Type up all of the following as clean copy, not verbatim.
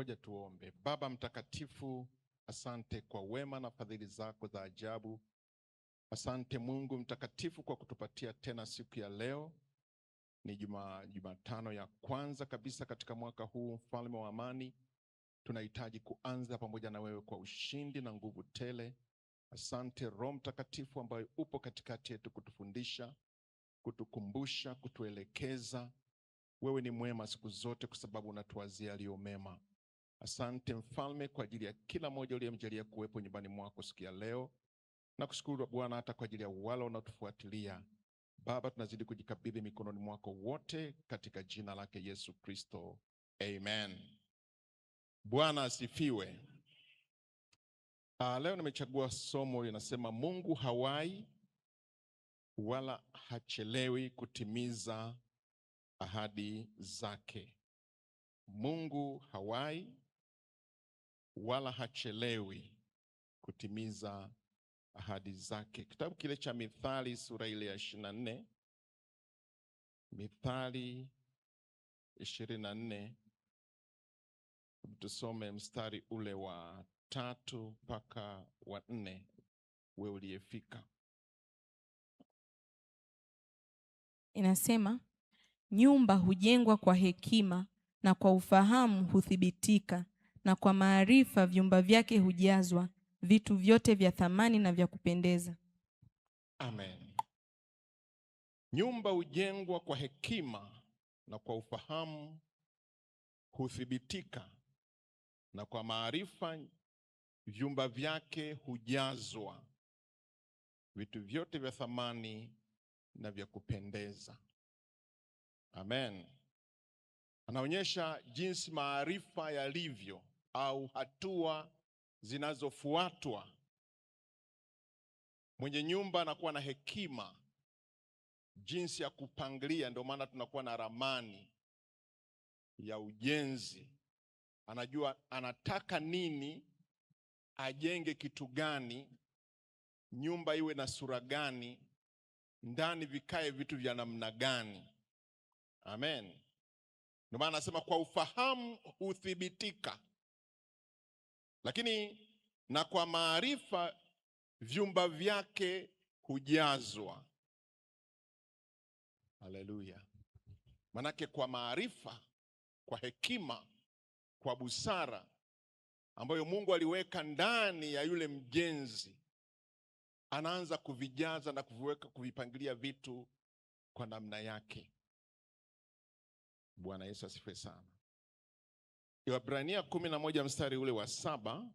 Ngoja tuombe. Baba mtakatifu, asante kwa wema na fadhili zako za ajabu. Asante Mungu mtakatifu kwa kutupatia tena siku ya leo. Ni Jumatano ya kwanza kabisa katika mwaka huu, mfalme wa amani. Tunahitaji kuanza pamoja na wewe kwa ushindi na nguvu tele. Asante Roho Mtakatifu ambaye upo katikati yetu kutufundisha, kutukumbusha, kutuelekeza. Wewe ni mwema siku zote kwa sababu unatuwazia yaliyo mema. Asante mfalme kwa ajili ya kila mmoja uliyemjalia kuwepo nyumbani mwako siku ya leo. Na kushukuru Bwana hata kwa ajili ya wale wanaotufuatilia. Baba, tunazidi kujikabidhi mikononi mwako wote katika jina lake Yesu Kristo. Amen. Bwana asifiwe. Leo nimechagua somo linasema Mungu hawai wala hachelewi kutimiza ahadi zake. Mungu hawai wala hachelewi kutimiza ahadi zake. Kitabu kile cha Mithali sura ile ya 24. Mithali 24. Tusome mstari ule wa 3 mpaka wa 4. Wewe uliyefika. Inasema, nyumba hujengwa kwa hekima na kwa ufahamu huthibitika, na kwa maarifa vyumba vyake hujazwa vitu vyote vya thamani na vya kupendeza. Amen. Nyumba hujengwa kwa hekima na kwa ufahamu huthibitika, na kwa maarifa vyumba vyake hujazwa vitu vyote vya thamani na vya kupendeza. Amen. Anaonyesha jinsi maarifa yalivyo au hatua zinazofuatwa. Mwenye nyumba anakuwa na hekima jinsi ya kupangilia, ndio maana tunakuwa na ramani ya ujenzi. Anajua anataka nini, ajenge kitu gani, nyumba iwe na sura gani, ndani vikae vitu vya namna gani. Amen. Ndio maana anasema kwa ufahamu huthibitika, lakini na kwa maarifa vyumba vyake hujazwa. Haleluya. Manake kwa maarifa, kwa hekima, kwa busara ambayo Mungu aliweka ndani ya yule mjenzi, anaanza kuvijaza na kuviweka, kuvipangilia vitu kwa namna yake. Bwana Yesu asifiwe sana. Waebrania 11 mstari ule wa 7.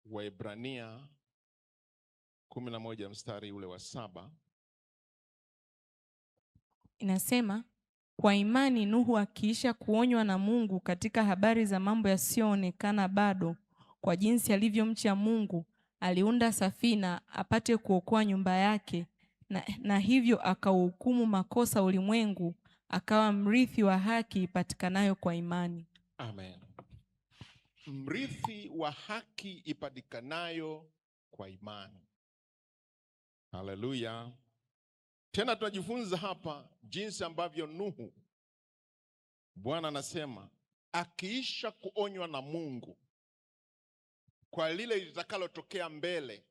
Waebrania 11 mstari ule wa 7. Inasema, kwa imani Nuhu akiisha kuonywa na Mungu katika habari za mambo yasiyoonekana bado, kwa jinsi alivyomcha Mungu, aliunda safina apate kuokoa nyumba yake, na hivyo akauhukumu makosa ulimwengu, akawa mrithi wa haki ipatikanayo kwa imani. Amen. Mrithi wa haki ipatikanayo kwa imani. Haleluya. Tena tunajifunza hapa jinsi ambavyo Nuhu, Bwana anasema akiisha kuonywa na Mungu kwa lile litakalotokea mbele,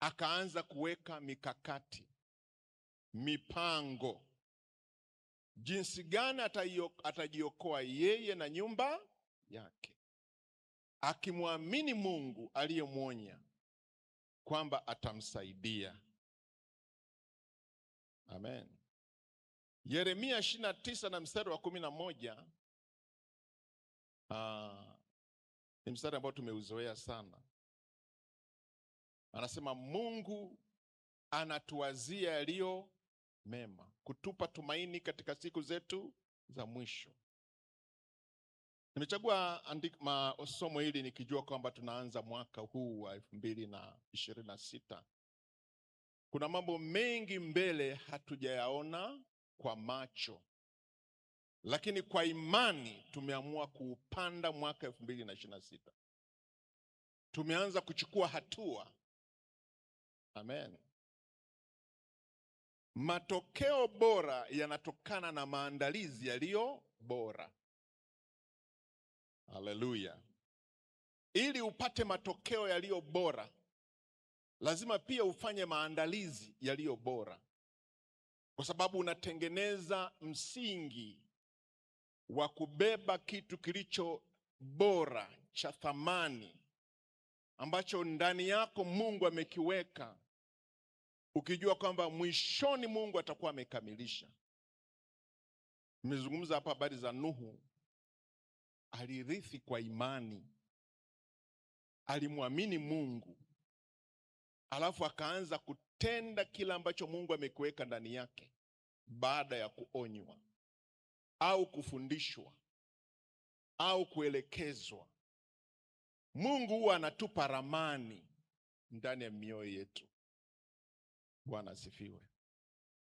akaanza kuweka mikakati, mipango, jinsi gani atajiokoa yeye na nyumba yake, akimwamini Mungu aliyemwonya kwamba atamsaidia. Amen. Yeremia 29 na mstari wa 11. Ni mstari ambao tumeuzoea sana. Anasema Mungu anatuwazia yaliyo mema, kutupa tumaini katika siku zetu za mwisho. Nimechagua somo hili nikijua kwamba tunaanza mwaka huu wa 2026. Kuna mambo mengi mbele hatujayaona kwa macho, lakini kwa imani tumeamua kuupanda mwaka 2026. Tumeanza kuchukua hatua. Amen. Matokeo bora yanatokana na maandalizi yaliyo bora. Haleluya. Ili upate matokeo yaliyo bora, lazima pia ufanye maandalizi yaliyo bora, kwa sababu unatengeneza msingi wa kubeba kitu kilicho bora cha thamani ambacho ndani yako Mungu amekiweka, ukijua kwamba mwishoni Mungu atakuwa amekamilisha. Nimezungumza hapa habari za Nuhu. Alirithi kwa imani, alimwamini Mungu, alafu akaanza kutenda kila ambacho Mungu amekiweka ndani yake baada ya kuonywa au kufundishwa au kuelekezwa. Mungu huwa anatupa ramani ndani ya mioyo yetu. Bwana asifiwe.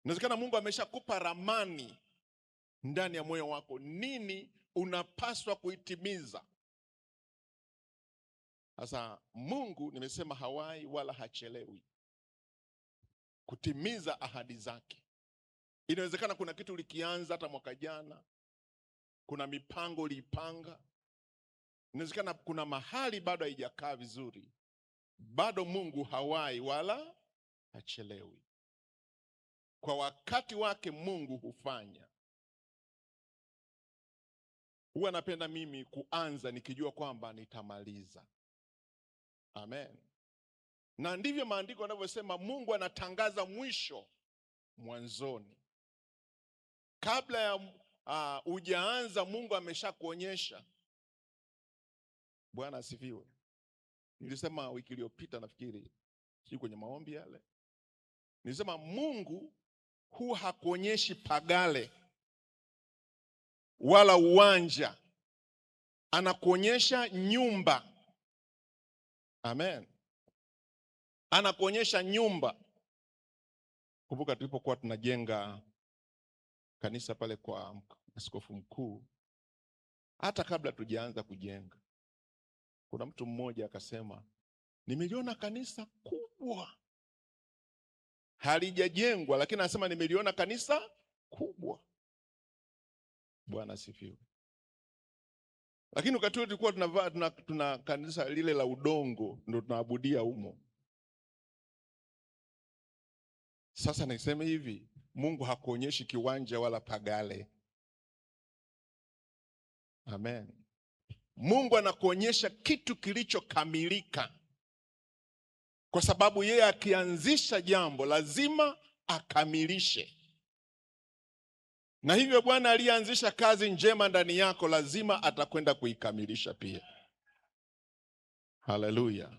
Inawezekana Mungu ameshakupa ramani ndani ya moyo wako, nini unapaswa kuitimiza. Sasa Mungu, nimesema, hawai wala hachelewi kutimiza ahadi zake. Inawezekana kuna kitu ulikianza hata mwaka jana, kuna mipango uliipanga. Inawezekana kuna mahali bado haijakaa vizuri. Bado Mungu hawai wala hachelewi. Kwa wakati wake Mungu hufanya. Huwa napenda mimi kuanza nikijua kwamba nitamaliza. Amen. Na ndivyo maandiko yanavyosema, Mungu anatangaza mwisho mwanzoni. Kabla ya hujaanza Mungu ameshakuonyesha. Bwana asifiwe. Nilisema wiki iliyopita, nafikiri sio kwenye maombi yale, nilisema Mungu huwa hakuonyeshi pagale wala uwanja, anakuonyesha nyumba. Amen. Anakuonyesha nyumba. Kumbuka tulipokuwa tunajenga kanisa pale kwa askofu mkuu, hata kabla tujaanza kujenga, kuna mtu mmoja akasema, nimeliona kanisa kubwa, halijajengwa, lakini anasema nimeliona kanisa kubwa. Bwana asifiwe. Lakini wakati huo tulikuwa tuna kanisa lile la udongo, ndio tunaabudia humo. Sasa niseme hivi, Mungu hakuonyeshi kiwanja wala pagale. Amen. Mungu anakuonyesha kitu kilichokamilika, kwa sababu yeye akianzisha jambo lazima akamilishe. Na hivyo Bwana aliyeanzisha kazi njema ndani yako lazima atakwenda kuikamilisha pia. Haleluya.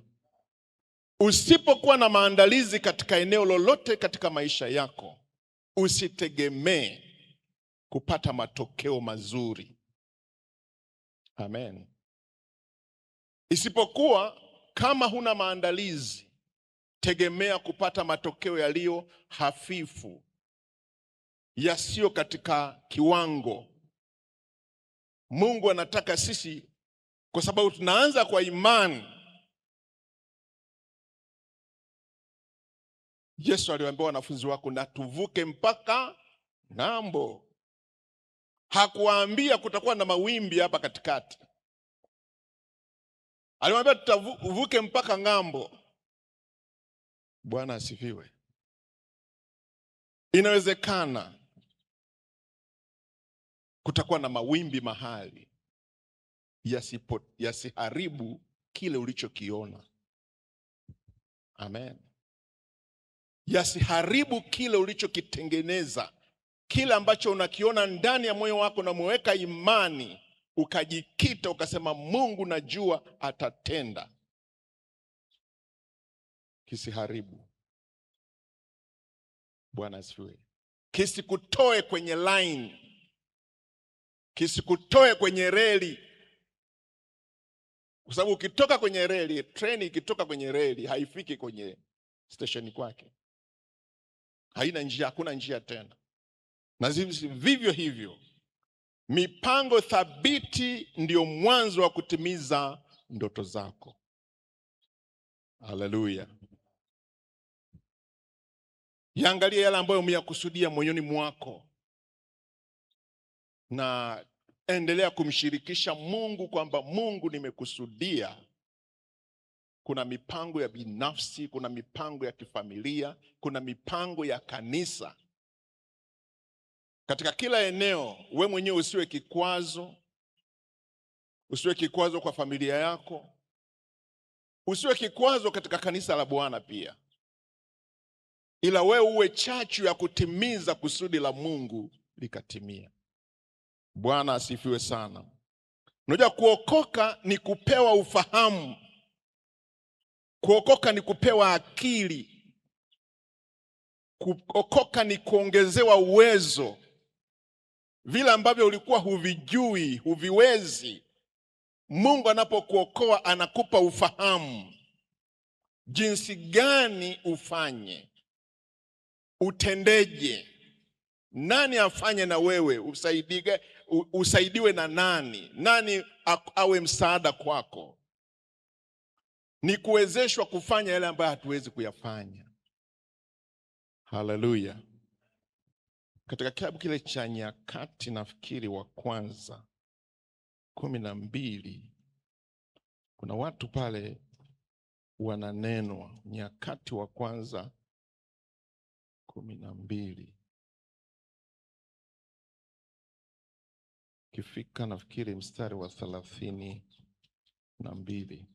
Usipokuwa na maandalizi katika eneo lolote katika maisha yako, usitegemee kupata matokeo mazuri. Amen. Isipokuwa kama huna maandalizi, tegemea kupata matokeo yaliyo hafifu, yasiyo katika kiwango. Mungu anataka sisi, kwa sababu tunaanza kwa imani. Yesu aliwaambia wanafunzi wako, na tuvuke mpaka ng'ambo. Hakuwaambia kutakuwa na mawimbi hapa katikati. Aliwaambia tuvuke mpaka ng'ambo. Bwana asifiwe. Inawezekana kutakuwa na mawimbi mahali, yasiharibu kile ulichokiona. Amen. Yasiharibu kile ulichokitengeneza, kile ambacho unakiona ndani ya moyo wako na umeweka imani, ukajikita ukasema Mungu najua atatenda. Kisiharibu. Bwana asifiwe. Kisikutoe kwenye line, kisikutoe kwenye reli. Kwa sababu ukitoka kwenye reli, treni ikitoka kwenye reli haifiki kwenye station kwake. Haina njia, hakuna njia tena. Na vivyo hivyo, mipango thabiti ndio mwanzo wa kutimiza ndoto zako. Haleluya. Yaangalie yale ambayo umeyakusudia moyoni mwako. Na Endelea kumshirikisha Mungu kwamba Mungu, nimekusudia. Kuna mipango ya binafsi, kuna mipango ya kifamilia, kuna mipango ya kanisa. Katika kila eneo, we mwenyewe usiwe kikwazo. Usiwe kikwazo kwa familia yako. Usiwe kikwazo katika kanisa la Bwana pia. Ila we uwe chachu ya kutimiza kusudi la Mungu likatimia. Bwana asifiwe sana. Unajua kuokoka ni kupewa ufahamu. Kuokoka ni kupewa akili. Kuokoka ni kuongezewa uwezo. Vile ambavyo ulikuwa huvijui, huviwezi, Mungu anapokuokoa anakupa ufahamu. Jinsi gani ufanye? Utendeje? Nani afanye na wewe? Usaidiwe na nani? Nani awe msaada kwako? Ni kuwezeshwa kufanya yale ambayo hatuwezi kuyafanya. Haleluya. Katika kitabu kile cha Nyakati, nafikiri wa kwanza 12, kuna watu pale wananenwa. Nyakati wa kwanza 12, kifika nafikiri mstari wa 32.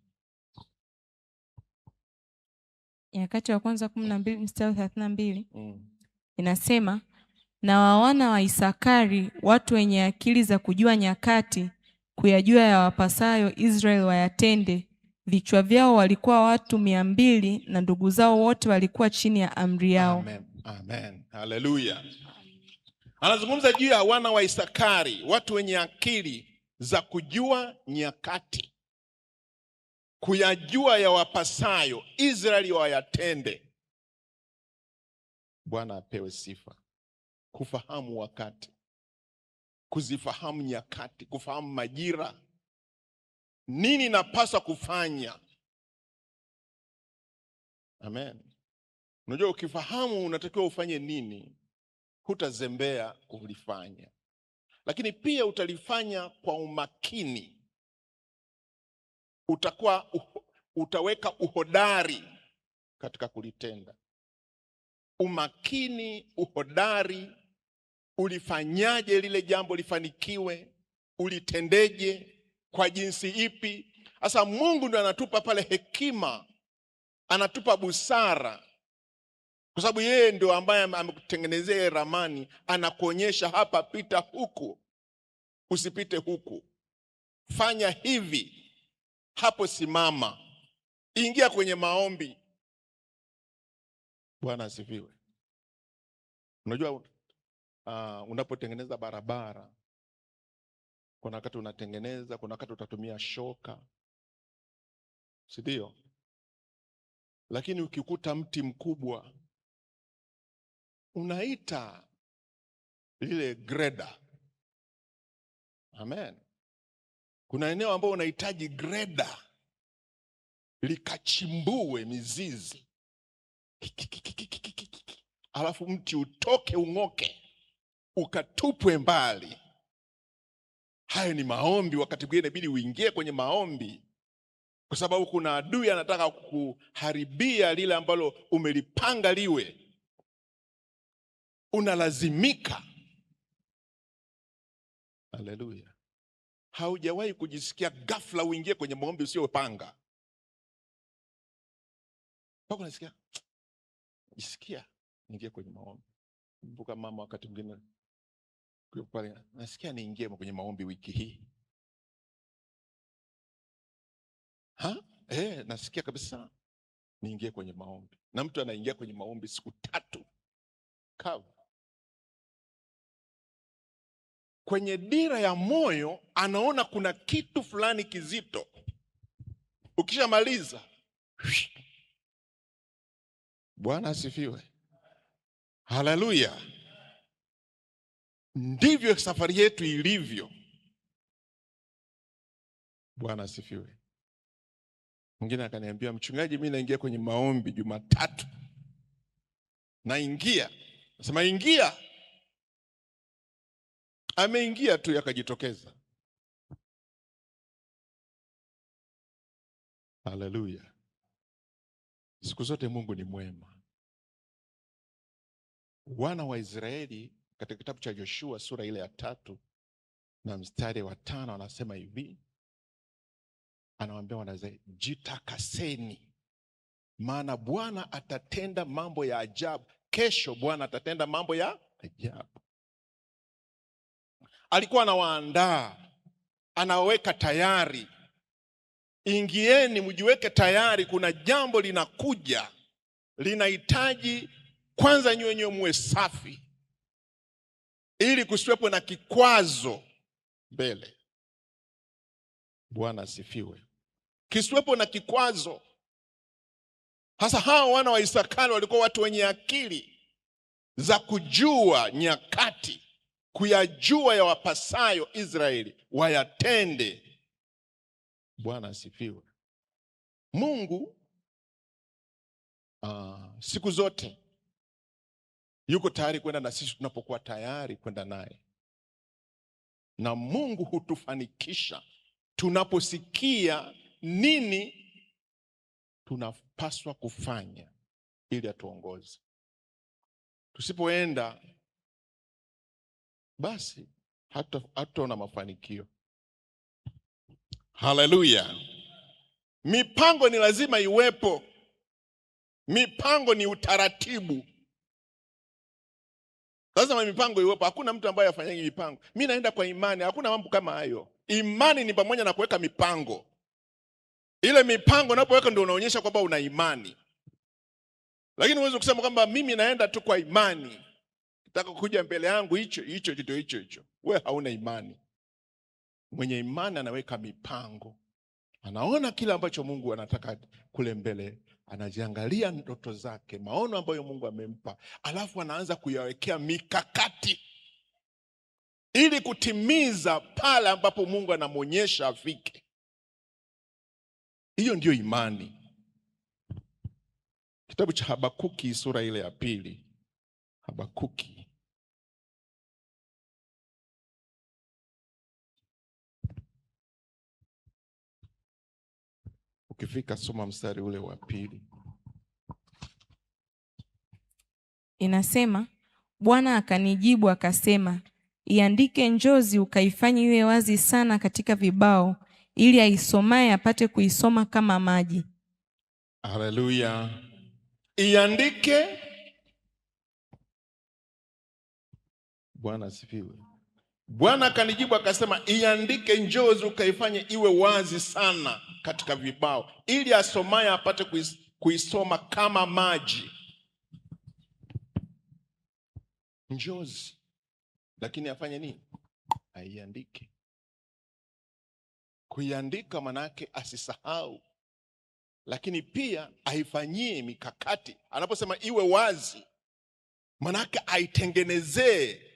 Nyakati wa kwanza 12 mstari wa 32. Inasema, na wana wa Isakari, watu wenye akili za kujua nyakati, kuyajua ya wapasayo Israeli wayatende. Vichwa vyao walikuwa watu 200 na ndugu zao wote walikuwa chini ya amri yao. Amen. Amen. Haleluya. Anazungumza juu ya wana wa Isakari, watu wenye akili za kujua nyakati, kuyajua ya wapasayo Israeli wayatende. Bwana apewe sifa. Kufahamu wakati, kuzifahamu nyakati, kufahamu majira. Nini napaswa kufanya? Amen. Unajua ukifahamu unatakiwa ufanye nini, hutazembea kulifanya. Lakini pia utalifanya kwa umakini. Utaweka uhodari katika kulitenda. Umakini, uhodari. Ulifanyaje lile jambo lifanikiwe? Ulitendeje? Kwa jinsi ipi? Sasa Mungu ndo anatupa pale hekima, anatupa busara, kwa sababu yeye ndio ambaye amekutengenezea ramani. Anakuonyesha hapa, pita huku, usipite huku, fanya hivi, hapo simama, ingia kwenye maombi. Bwana asifiwe. Unajua unapotengeneza barabara, kuna wakati unatengeneza, kuna wakati utatumia shoka, si ndio? Lakini ukikuta mti mkubwa, unaita lile greda. Amen. Kuna eneo ambao unahitaji greda likachimbue mizizi, alafu mti utoke, ung'oke, ukatupwe mbali. Hayo ni maombi. Wakati mwingine inabidi uingie kwenye maombi, kwa sababu kuna adui anataka kukuharibia lile ambalo umelipanga liwe. Unalazimika. Haleluya. Haujawahi kujisikia ghafla uingie kwenye maombi usiopanga? Pako nasikia, jisikia niingie kwenye maombi. Kumbuka mama wakati mwingine pale, nasikia niingie kwenye maombi wiki hii. Nasikia kabisa niingie kwenye maombi. Na mtu anaingia kwenye maombi siku 3 kavu. Kwenye dira ya moyo anaona kuna kitu fulani kizito. Ukishamaliza, Bwana asifiwe. Haleluya. Ndivyo safari yetu ilivyo. Bwana asifiwe. Mwingine akaniambia, mchungaji, mimi naingia kwenye maombi Jumatatu. Naingia. Nasema ingia. Ameingia tu yakajitokeza. Haleluya. Siku zote Mungu ni mwema. Wana wa Israeli katika kitabu cha Joshua sura ile ya 3 na mstari wa 5 anasema hivi, anawaambia wana Israeli, jitakaseni, maana Bwana atatenda mambo ya ajabu. Kesho Bwana atatenda mambo ya ajabu. Alikuwa anawaandaa, anaweka tayari. Ingieni mjiweke tayari, kuna jambo linakuja, linahitaji kwanza nyinyi muwe safi, ili kusiwepo na kikwazo mbele. Bwana asifiwe. Kisiwepo na kikwazo. Hasa hao wana wa Isakari walikuwa watu wenye akili za kujua nyakati, kuyajua ya wapasayo Israeli wayatende. Bwana asifiwe. Mungu siku zote yuko tayari kwenda na sisi tunapokuwa tayari kwenda naye. Na Mungu hutufanikisha tunaposikia nini tunapaswa kufanya ili atuongoze. Tusipoenda basi hatutaona mafanikio. Haleluya. Mipango ni lazima iwepo. Mipango ni utaratibu. Lazima mipango iwepo. Hakuna mtu ambaye afanyagi mipango. Mimi naenda kwa imani, hakuna mambo kama hayo. Imani ni pamoja na kuweka mipango. Ile mipango unapoweka ndio unaonyesha kwamba una imani. Lakini huwezi kusema kwamba mimi naenda tu kwa imani, nataka kuja mbele yangu hicho. Wewe hauna imani. Mwenye imani anaweka mipango. Anaona kile ambacho Mungu anataka kule mbele, anajiangalia ndoto zake, maono ambayo Mungu amempa, alafu anaanza kuyawekea mikakati ili kutimiza pale ambapo Mungu anamwonyesha afike. Hiyo ndio imani. Kitabu cha Habakuki sura ile ya 2. Habakuki. Ukifika soma mstari ule wa 2. Inasema, Bwana akanijibu akasema, iandike njozi ukaifanye iwe wazi sana katika vibao, ili aisomaye apate kuisoma kama maji. Haleluya. Iandike. Bwana asifiwe. Bwana akanijibu akasema, iandike njozi ukaifanye iwe wazi sana katika vibao, ili asomaye apate kuisoma kama maji. Njozi. Lakini afanye nini? Aiandike. Kuiandika manake asisahau, lakini pia aifanyie mikakati. Anaposema iwe wazi, manake aitengenezee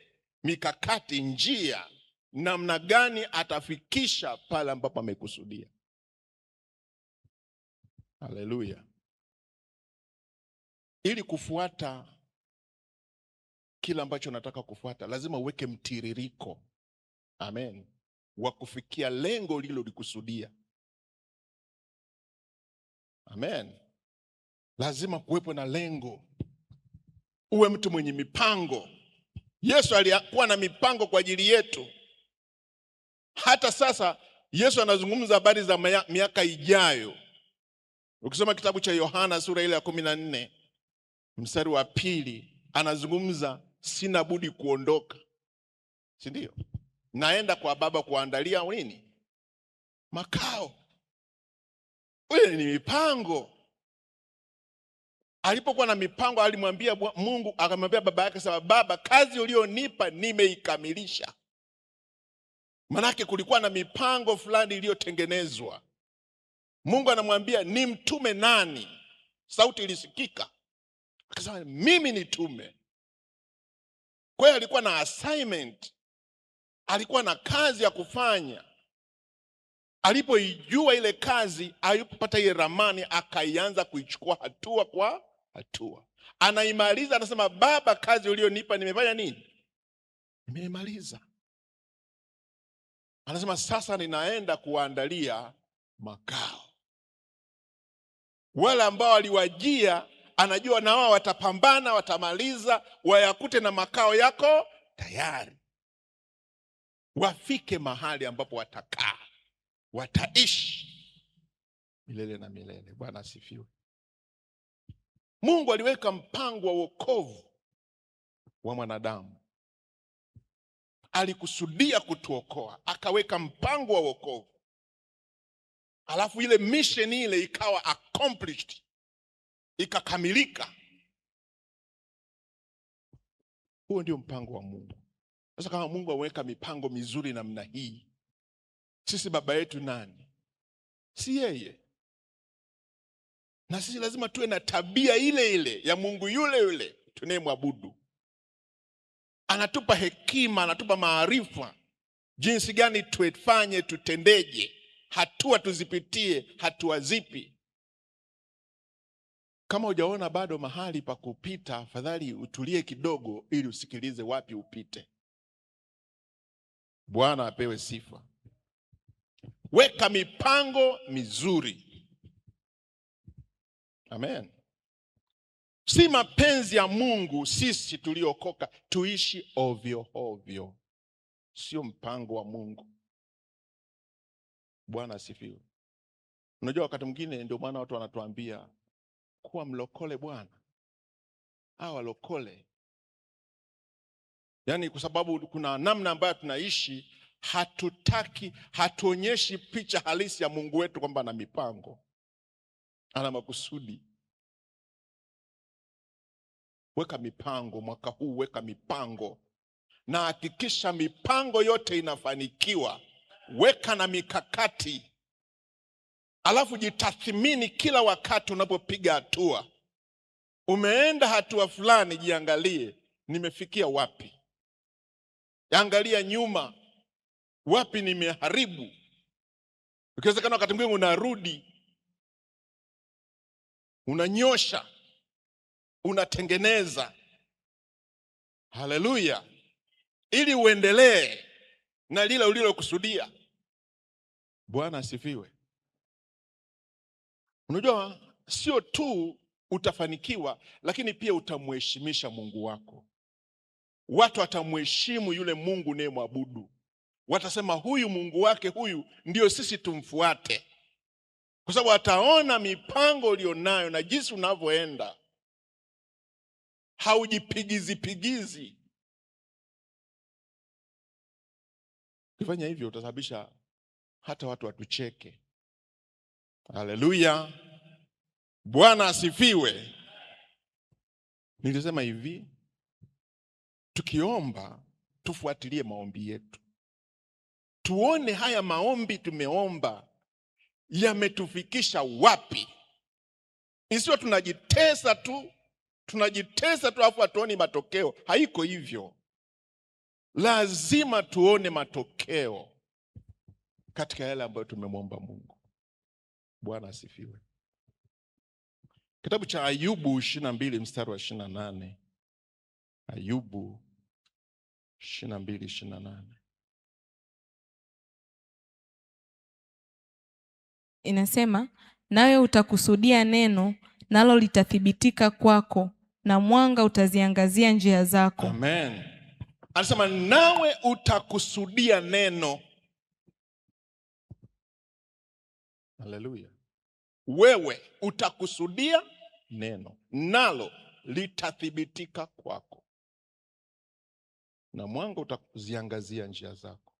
mikakati, njia, namna gani atafikisha pale ambapo amekusudia. Haleluya. Ili kufuata kila ambacho nataka kufuata, lazima uweke mtiririko. Amen. Wa kufikia lengo lilo likusudia. Amen. Lazima kuwepo na lengo. Uwe mtu mwenye mipango. Yesu alikuwa na mipango kwa ajili yetu. Hata sasa Yesu anazungumza habari za miaka ijayo. Ukisoma kitabu cha Yohana sura ile ya 14 mstari wa 2, anazungumza sina budi kuondoka. Si ndio? Naenda kwa Baba kuandalia nini? Makao. Ile ni mipango. Alipokuwa na mipango alimwambia Mungu, akamwambia baba yake, sababu Baba, kazi ulionipa nimeikamilisha. Manake kulikuwa na mipango fulani iliyotengenezwa. Mungu anamwambia nimtume nani? Sauti ilisikika. Akasema mimi nitume. Kwa hiyo alikuwa na assignment. Alikuwa na kazi ya kufanya. Alipoijua ile kazi, alipopata ile ramani, akaianza kuichukua hatua kwa hatua. Anaimaliza, anasema Baba, kazi ulionipa nimefanya nini? Nimeimaliza. Anasema sasa ninaenda kuandalia makao. Wale ambao waliwajia anajua na wao watapambana, watamaliza, wayakute na makao yako tayari. Wafike mahali ambapo watakaa, wataishi milele na milele. Bwana asifiwe. Mungu aliweka mpango wa wokovu wa mwanadamu. Alikusudia kutuokoa, akaweka mpango wa wokovu. Alafu ile mission ile ikawa accomplished, ikakamilika. Huo ndio mpango wa Mungu. Sasa kama Mungu aweka mipango mizuri namna hii, sisi baba yetu nani? Si yeye. Na sisi lazima tuwe na tabia ile ile ya Mungu yule yule tunayemwabudu. Anatupa hekima, anatupa maarifa jinsi gani tuefanye, tutendeje, hatua tuzipitie, hatua zipi. Kama hujaona bado mahali pa kupita, afadhali utulie kidogo ili usikilize wapi upite. Bwana apewe sifa. Weka mipango mizuri. Amen. Si mapenzi ya Mungu sisi tuliokoka tuishi ovyo ovyo. Sio mpango wa Mungu. Bwana asifiwe. Unajua wakati mwingine ndio maana watu wanatuambia kuwa mlokole bwana. Hawa lokole. Yaani kwa sababu kuna namna ambayo tunaishi, hatuonyeshi picha halisi ya Mungu wetu kwamba ana mipango, ana makusudi. Weka mipango mwaka huu, weka mipango. Na hakikisha mipango yote inafanikiwa. Weka na mikakati. Alafu jitathmini kila wakati unapopiga hatua. Umeenda hatua fulani, jiangalie, nimefikia wapi? Angalia nyuma, wapi nimeharibu. Ukiwezekana wakati mwingine unarudi, unanyosha, unatengeneza. Haleluya. Ili uendelee na lile ulilokusudia. Bwana asifiwe. Unajua sio tu utafanikiwa, lakini pia utamheshimisha Mungu wako. Watu watamheshimu yule Mungu unayemwabudu. Watasema huyu Mungu wake huyu ndio sisi tumfuate. Kwa sababu ataona mipango ulionayo na jinsi unavyoenda. Haujipigizi. Ukifanya hivyo utasababisha hata watu watucheke. Haleluya. Bwana asifiwe. Nilisema hivi, tukiomba tufuatilie maombi yetu. Tuone haya maombi tumeomba yametufikisha wapi. Isiwe tunajitesa tu alafu hatuoni matokeo. Haiko hivyo. Lazima tuone matokeo katika yale ambayo tumemwomba Mungu. Bwana asifiwe. Kitabu cha Ayubu 22 mstari wa 28. Ayubu 22:28. Inasema, nawe utakusudia neno, nalo litathibitika kwako, na mwanga utaziangazia njia zako. Amen. Anasema nawe utakusudia neno. Haleluya. Wewe utakusudia neno, nalo litathibitika kwako, na mwanga utaziangazia njia zako.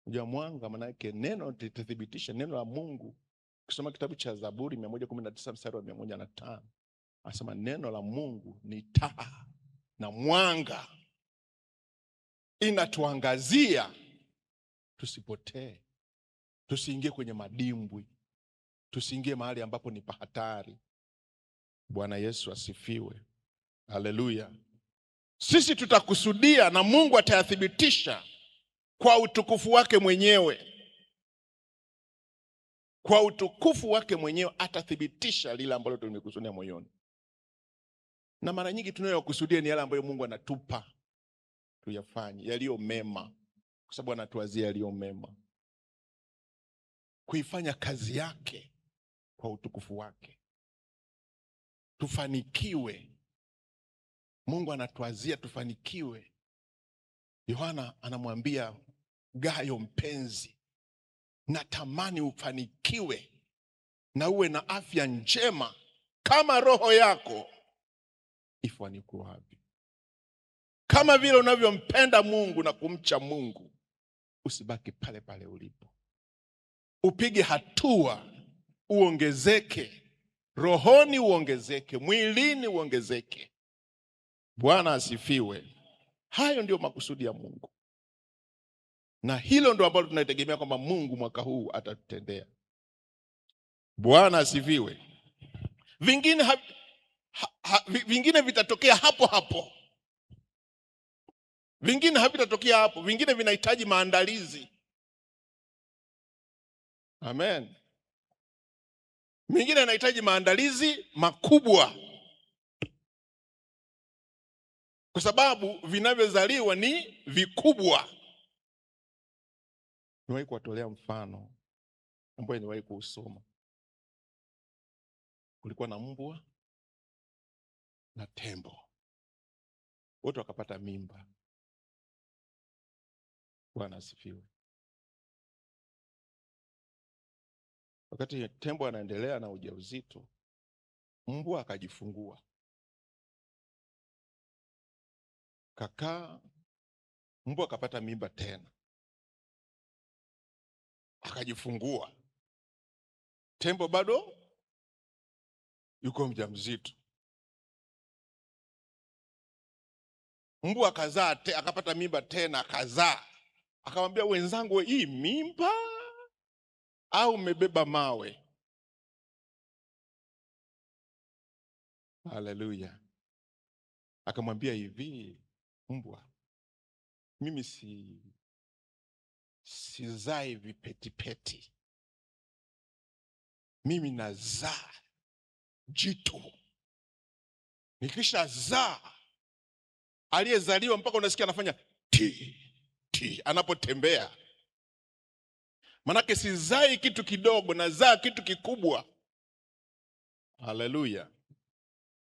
Unajua mwanga maana yake neno litathibitisha, neno la Mungu. Ukisoma kitabu cha Zaburi 119 mstari wa 105, anasema neno la Mungu ni taa na mwanga, inatuangazia tusipotee, tusiingie kwenye madimbwi, tusiingie mahali ambapo ni pahatari. Bwana Yesu asifiwe. Haleluya. Sisi tutakusudia na Mungu atayathibitisha kwa utukufu wake mwenyewe. Kwa utukufu wake mwenyewe atathibitisha lile ambalo tumekusudia moyoni. Na mara nyingi tunayokusudia ni yale ambayo Mungu anatupa tuyafanye, yaliyo mema, kwa sababu anatuwazia yaliyo mema. Kuifanya kazi yake kwa utukufu wake. Tufanikiwe. Mungu anatuazia tufanikiwe. Yohana anamwambia Gayo, mpenzi, natamani ufanikiwe na uwe na afya njema kama roho yako ifanikiwavyo. Kama vile unavyompenda Mungu na kumcha Mungu, usibaki pale pale ulipo. Upige hatua, uongezeke. Rohoni uongezeke, mwilini uongezeke. Bwana asifiwe. Hayo ndio makusudi ya Mungu. Na hilo ndio ambalo tunategemea kwamba Mungu mwaka huu atatutendea. Bwana asifiwe. Vingine vitatokea hapo hapo. Vingine havitatokea hapo. Vingine vinahitaji maandalizi. Amen. Vingine vinahitaji maandalizi makubwa, kwa sababu vinavyozaliwa ni vikubwa. Niwahi kuwatolea mfano ambao niwahi kuusoma. Kulikuwa na mbwa na tembo, wote wakapata mimba. Bwana asifiwe. Wakati tembo anaendelea na ujauzito, mbwa akajifungua. Mbwa akapata mimba tena, akajifungua. Tembo bado yuko mjamzito. Mbwa akazaa, akapata mimba tena, akazaa. Akamwambia wenzangu, hii mimba au mmebeba mawe? Haleluya. Akamwambia hivi, mbwa, mimi sizai vipetipeti. Mimi nazaa jitu. Nikisha zaa, aliyezaliwa mpaka unasikia anafanya ti ti anapotembea. Manake sizai kitu kidogo, nazaa kitu kikubwa. Haleluya.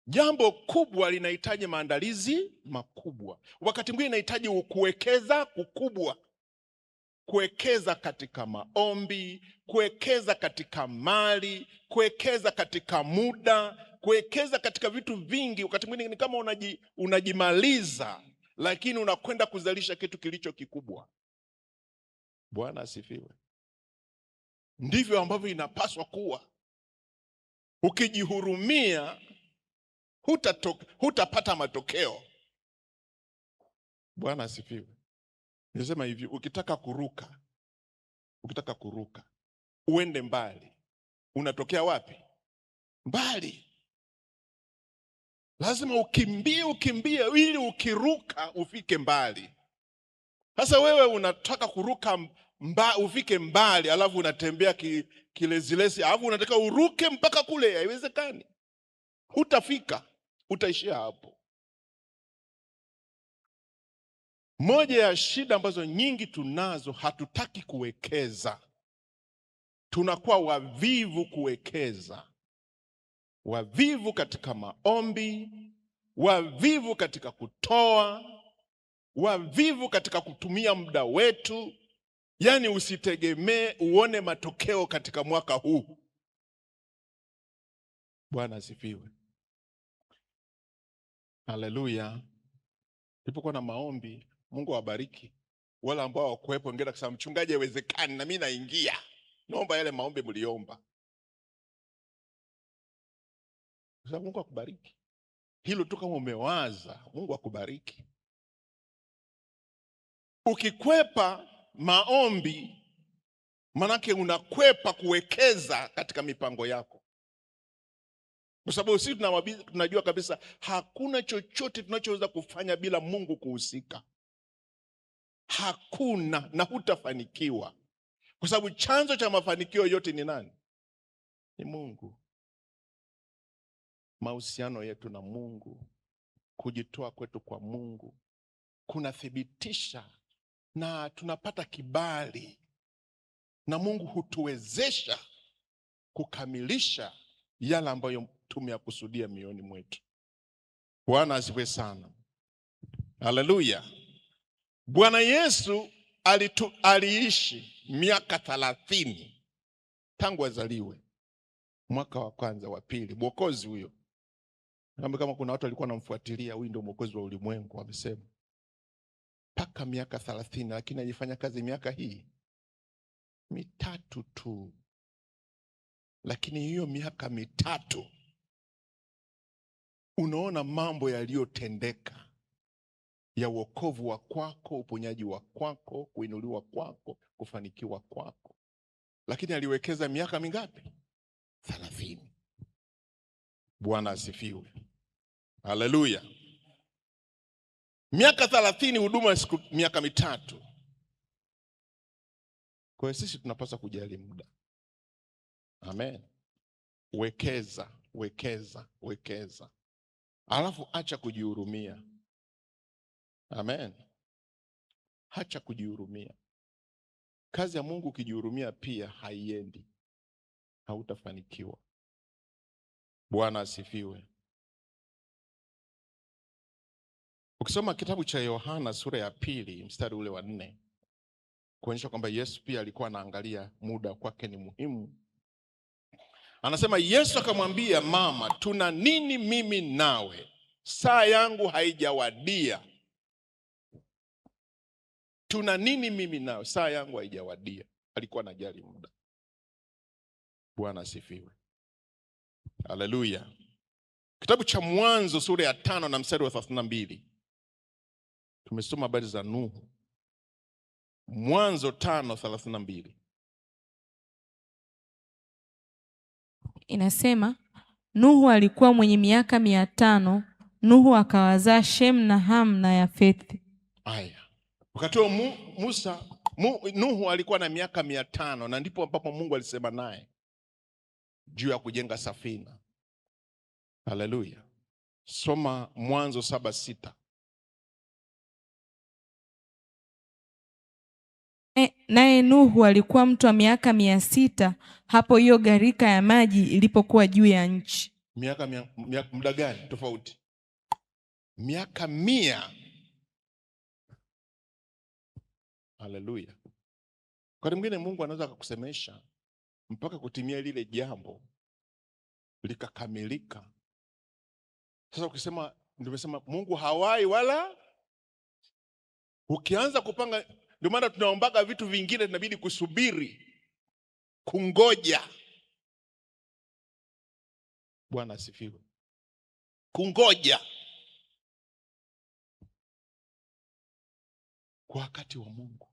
Jambo kubwa linahitaji maandalizi makubwa. Wakati mwingine inahitaji kuwekeza kukubwa. Kuwekeza katika maombi, kuwekeza katika mali, kuwekeza katika muda, kuwekeza katika vitu vingi. Wakati mwingine ni kama unajimaliza, lakini unakwenda kuzalisha kitu kilicho kikubwa. Bwana asifiwe. Ndivyo ambavyo inapaswa kuwa. Ukijihurumia hutapata matokeo. Bwana asifiwe. Nisema hivi, ukitaka kuruka uende mbali, unatokea wapi? Mbali. Lazima ukimbie ili ukiruka ufike mbali. Sasa wewe unataka kuruka ufike mbali, alafu unatembea kilezilezi, alafu unataka uruke mpaka kule. Haiwezekani. Hutafika, utaishia hapo. Moja ya shida ambazo nyingi tunazo, hatutaki kuwekeza. Tunakuwa wavivu kuwekeza. Wavivu katika maombi, wavivu katika kutoa, wavivu katika kutumia muda wetu. Yaani usitegemee uone matokeo katika mwaka huu. Bwana asifiwe. Haleluya. Nilipokuwa na maombi, Mungu awabariki wala ambao hawakuwepo. Ngenda kusema mchungaji, haiwezekani, na mimi naingia. Naomba yale maombi mliomba. Sasa Mungu akubariki. Hilo tu kama umewaza, Mungu akubariki. Ukikwepa maombi, manake unakwepa kuwekeza katika mipango yako. Kwa sababu sisi tunajua kabisa hakuna chochote tunachoweza kufanya bila Mungu kuhusika. Hakuna, na hutafanikiwa. Kwa sababu chanzo cha mafanikio yote ni nani? Ni Mungu. Mahusiano yetu na Mungu, kujitoa kwetu kwa Mungu kunathibitisha na tunapata kibali, na Mungu hutuwezesha kukamilisha yale ambayo tumeyakusudia mioyoni mwetu. Bwana asifiwe sana. Haleluya. Bwana Yesu aliishi miaka 30 tangu azaliwe. Mwaka wa kwanza, wa pili, Mwokozi huyo. Kama kuna watu walikuwa wanamfuatilia, huyu ndio Mwokozi wa ulimwengu, wamesema. Paka miaka 30, lakini alifanya kazi miaka hii mitatu tu. Lakini hiyo miaka mitatu unaona mambo yaliyotendeka ya wokovu wa kwako, uponyaji wa kwako, kuinuliwa kwako, kufanikiwa kwako. Lakini aliwekeza miaka mingapi? 30. Bwana asifiwe. Haleluya. Miaka 30, huduma ya siku miaka mitatu. Kwa hiyo sisi tunapaswa kujali muda. Amen. Wekeza. Alafu acha kujihurumia. Amen. Acha kujihurumia. Kazi ya Mungu ukijihurumia pia haiendi. Hautafanikiwa. Bwana asifiwe. Ukisoma kitabu cha Yohana sura ya 2 mstari ule wa 4, kuonyesha kwamba Yesu pia alikuwa anaangalia muda kwake ni muhimu. Anasema, Yesu akamwambia, mama, tuna nini mimi nawe? Saa yangu haijawadia. Tuna nini mimi nawe? Saa yangu haijawadia. Alikuwa anajali muda. Bwana asifiwe. Haleluya. Kitabu cha Mwanzo sura ya 5 na mstari wa 32. Tumesoma habari za Nuhu. Mwanzo 5:32. Inasema, Nuhu alikuwa mwenye miaka 500. Nuhu akawazaa Shem na Ham na Yafethi. Aya. Wakati wa Nuhu alikuwa na miaka 500, na ndipo ambapo Mungu alisema naye juu ya kujenga safina. Haleluya. Soma Mwanzo 7:6. Naye Nuhu alikuwa mtu wa miaka 600 hapo hiyo gharika ya maji ilipokuwa juu ya nchi. Muda gani tofauti? Miaka 100. Haleluya. Kwa mwingine Mungu anaweza akakusemesha mpaka kutimia lile jambo likakamilika. Sasa ukisema, ndio nimesema Mungu hawai wala, ukianza kupanga, ndio maana tunaombaga vitu vingine tunabidi kusubiri, kungoja. Bwana asifiwe. Kungoja kwa wakati wa Mungu.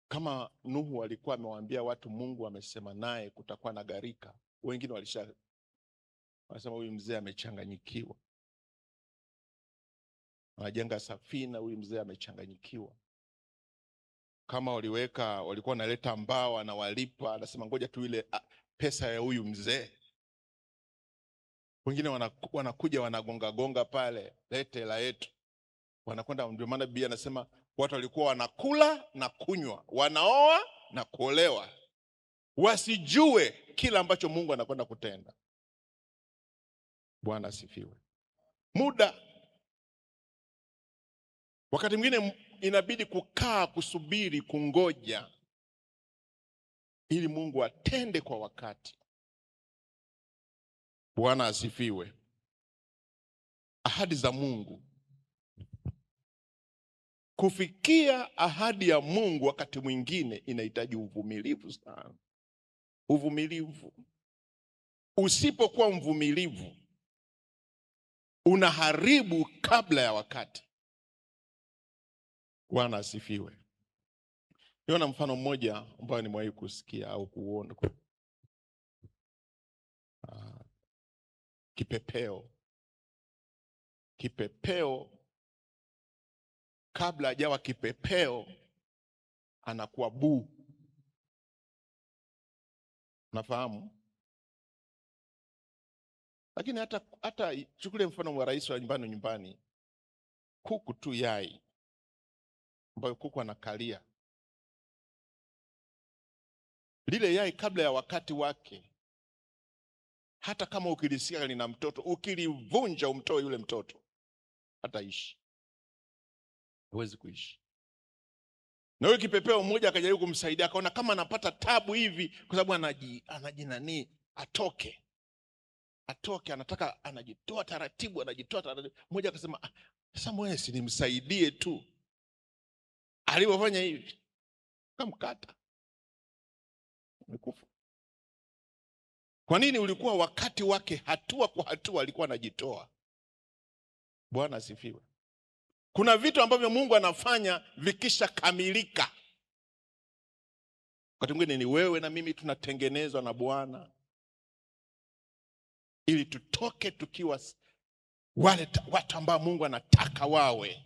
Kama Nuhu alikuwa amewaambia watu Mungu amesema naye kutakuwa na gharika, wengine wanasema huyu mzee amechanganyikiwa. Anajenga safina, huyu mzee amechanganyikiwa. Kama walikuwa wanaleta mbao anawalipa, anasema ngoja tu ile pesa ya huyu mzee. Wengine wanakuja wanagonga pale, lete hela yetu. Wanakwenda, ndio maana Biblia anasema watu walikuwa wanakula na kunywa, wanaoa na kuolewa, wasijue kila ambacho Mungu anakwenda kutenda. Bwana asifiwe. Muda. Wakati mwingine inabidi kukaa, kusubiri, kungoja ili Mungu atende kwa wakati. Bwana asifiwe. Ahadi za Mungu. Kufikia ahadi ya Mungu wakati mwingine inahitaji uvumilivu sana. Uvumilivu. Usipokuwa mvumilivu, unaharibu kabla ya wakati. Bwana asifiwe. Niona mfano mmoja ambao nimewahi kusikia au kuona. Kipepeo. Kipepeo kabla hajawa kipepeo anakuwa buu. Nafahamu? Lakini hata chukule mfano wa rais wa nyumbani. Kuku tu yai ambayo kuku anakalia. Lile yai kabla ya wakati wake, hata kama ukilisikia lina mtoto, ukilivunja umtoe yule mtoto, hataishi. Hawezi kuishi. Na yule kipepeo mmoja akajaribu kumsaidia, akaona kama anapata tabu hivi kwa sababu anajinani atoke, anataka anajitoa taratibu. Mmoja akasema, sasa mwenye si nimsaidie tu. Alipofanya hivi, kamkata, amekufa. Kwa nini? Ulikuwa wakati wake, hatua kwa hatua alikuwa anajitoa. Bwana asifiwe. Kuna vitu ambavyo Mungu anafanya vikisha kamilika. Wakati mwingine ni wewe na mimi tunatengenezwa na Bwana ili tutoke tukiwa wale watu ambao Mungu anataka wawe.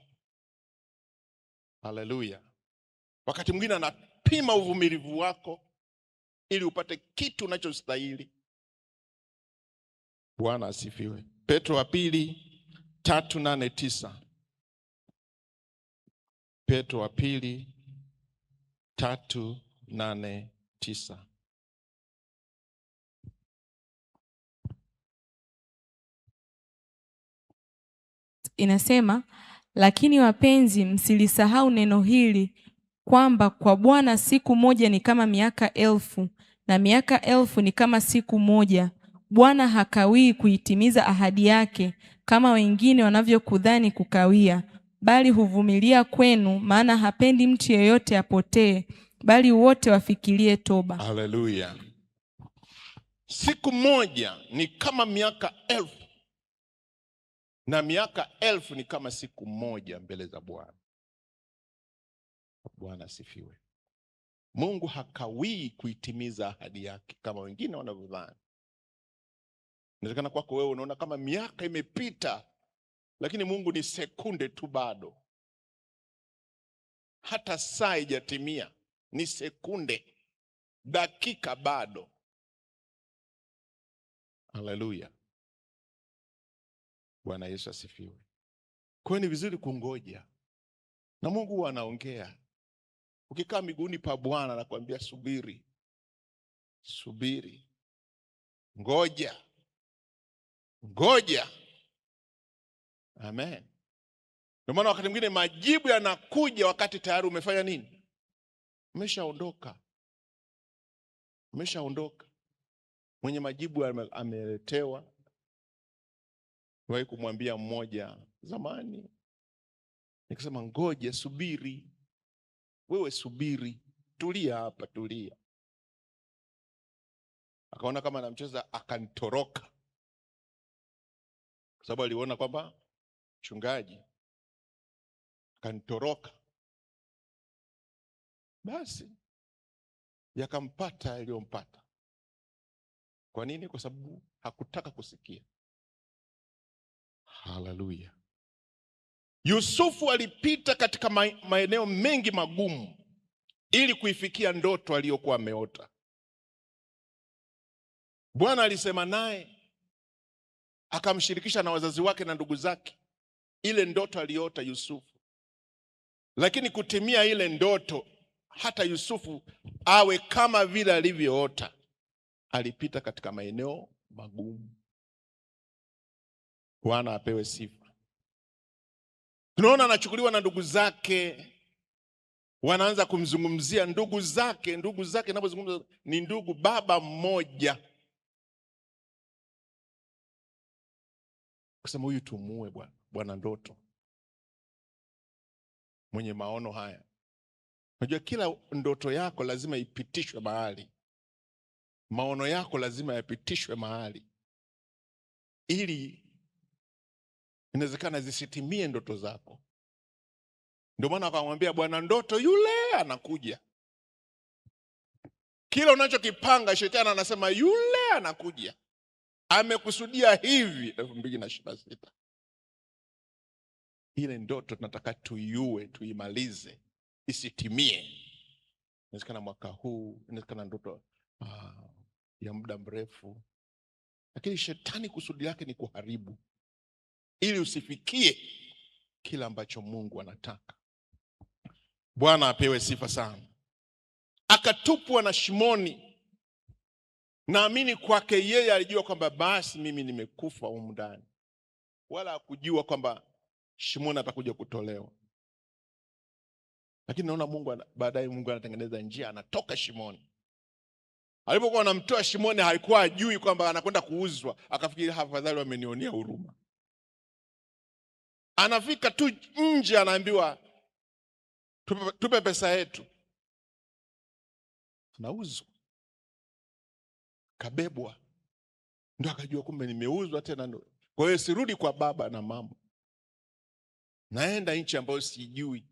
Haleluya. Wakati mwingine anapima uvumilivu wako ili upate kitu unachostahili. Bwana asifiwe. Petro wa pili 3:8-9. Petro wa pili 3:8-9. Inasema, lakini wapenzi, msilisahau neno hili, kwamba kwa Bwana siku moja ni kama miaka 1000, na miaka 1000 ni kama siku moja. Bwana hakawii kuitimiza ahadi yake, kama wengine wanavyokudhani kukawia, bali huvumilia kwenu, maana hapendi mtu yeyote apotee, bali wote wafikirie toba. Haleluya. Siku moja ni kama miaka 1000, na miaka 1000 ni kama siku moja mbele za Bwana. Bwana asifiwe. Mungu hakawii kuitimiza ahadi yake kama wengine wanavyodhani. Inawezekana kwako wewe unaona kama miaka imepita, lakini Mungu ni sekunde tu bado. Hata saa haijatimia, ni sekunde, dakika bado. Haleluya. Bwana Yesu asifiwe. Kwa hiyo ni vizuri kungoja. Na Mungu huwa anaongea. Ukikaa miguuni pa Bwana anakuambia subiri. Subiri. Ngoja. Ngoja. Amen. Ndio maana wakati mwingine majibu yanakuja wakati tayari umefanya nini? Umeshaondoka. Umeshaondoka. Mwenye majibu ameletewa. Niwahi kumwambia mmoja zamani, nikasema ngoja, subiri. Wewe subiri, tulia hapa, tulia. Akaona kama anamcheza, akanitoroka. Kwa sababu aliona kwamba mchungaji, akanitoroka. Basi yakampata yaliyompata. Kwa nini? Kwa sababu hakutaka kusikia. Haleluya. Yusufu alipita katika maeneo mengi magumu ili kuifikia ndoto aliyokuwa ameota. Bwana alisema naye, akamshirikisha na wazazi wake na ndugu zake ile ndoto aliyoota Yusufu. Lakini kutimia ile ndoto, hata Yusufu awe kama vile alivyoota, alipita katika maeneo magumu. Bwana apewe sifa. Tunaona anachukuliwa na ndugu zake, wanaanza kumzungumzia ndugu zake. Ninapozungumza ni ndugu baba mmoja. Kusema huyu tumuue bwana ndoto, mwenye maono haya. Unajua kila ndoto yako lazima ipitishwe mahali. Maono yako lazima yapitishwe mahali, ili inawezekana zisitimie ndoto zako. Ndio maana akamwambia bwana ndoto yule anakuja. Kila unachokipanga shetani anasema yule anakuja, amekusudia hivi 2026. Ile ndoto tunataka tuiue, tuimalize, isitimie. Inawezekana mwaka huu, inawezekana ndoto ya muda mrefu. Lakini shetani kusudi lake ni kuharibu, ili usifikie kila ambacho Mungu anataka. Bwana apewe sifa sana. Akatupwa na shimoni Naamini kwake yeye alijua kwamba basi mimi nimekufa humu ndani, wala hakujua kwamba shimoni atakuja kutolewa. Lakini naona baadaye Mungu anatengeneza njia, anatoka shimoni. Alipokuwa anamtoa shimoni, haikuwa ajui kwamba anakwenda kuuzwa, akafikiri afadhali wamenionea huruma. Anafika tu nje, anaambiwa tupe pesa yetu. Anauzwa, kabebwa, ndio akajua kumbe nimeuzwa tena. Kwa hiyo sirudi kwa baba na mama, naenda nchi ambayo sijui.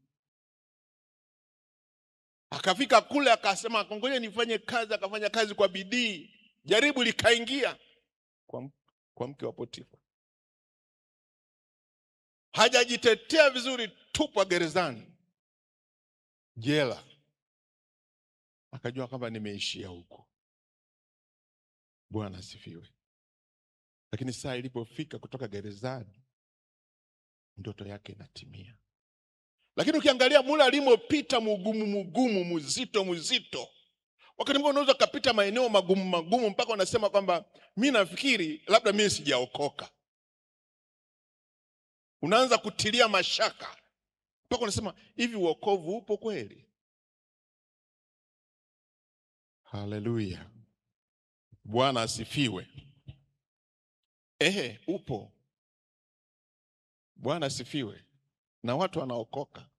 Akafika kule akasema ngoja nifanye kazi, akafanya kazi kwa bidii. Jaribu likaingia kwa mke wa Potifa. Hajajitetea vizuri, tupwa gerezani, jela. Akajua kwamba nimeishia huko. Bwana asifiwe. Lakini saa ilipofika kutoka gerezani, ndoto yake inatimia. Lakini ukiangalia mule alimopita mugumu, mzito. Wakati mwingine unaweza kupita maeneo magumu mpaka unasema kwamba mimi nafikiri labda mimi sijaokoka. Unaanza kutilia mashaka mpaka unasema hivi wokovu upo kweli? Haleluya. Bwana asifiwe. Upo. Bwana asifiwe. Na watu wanaokoka,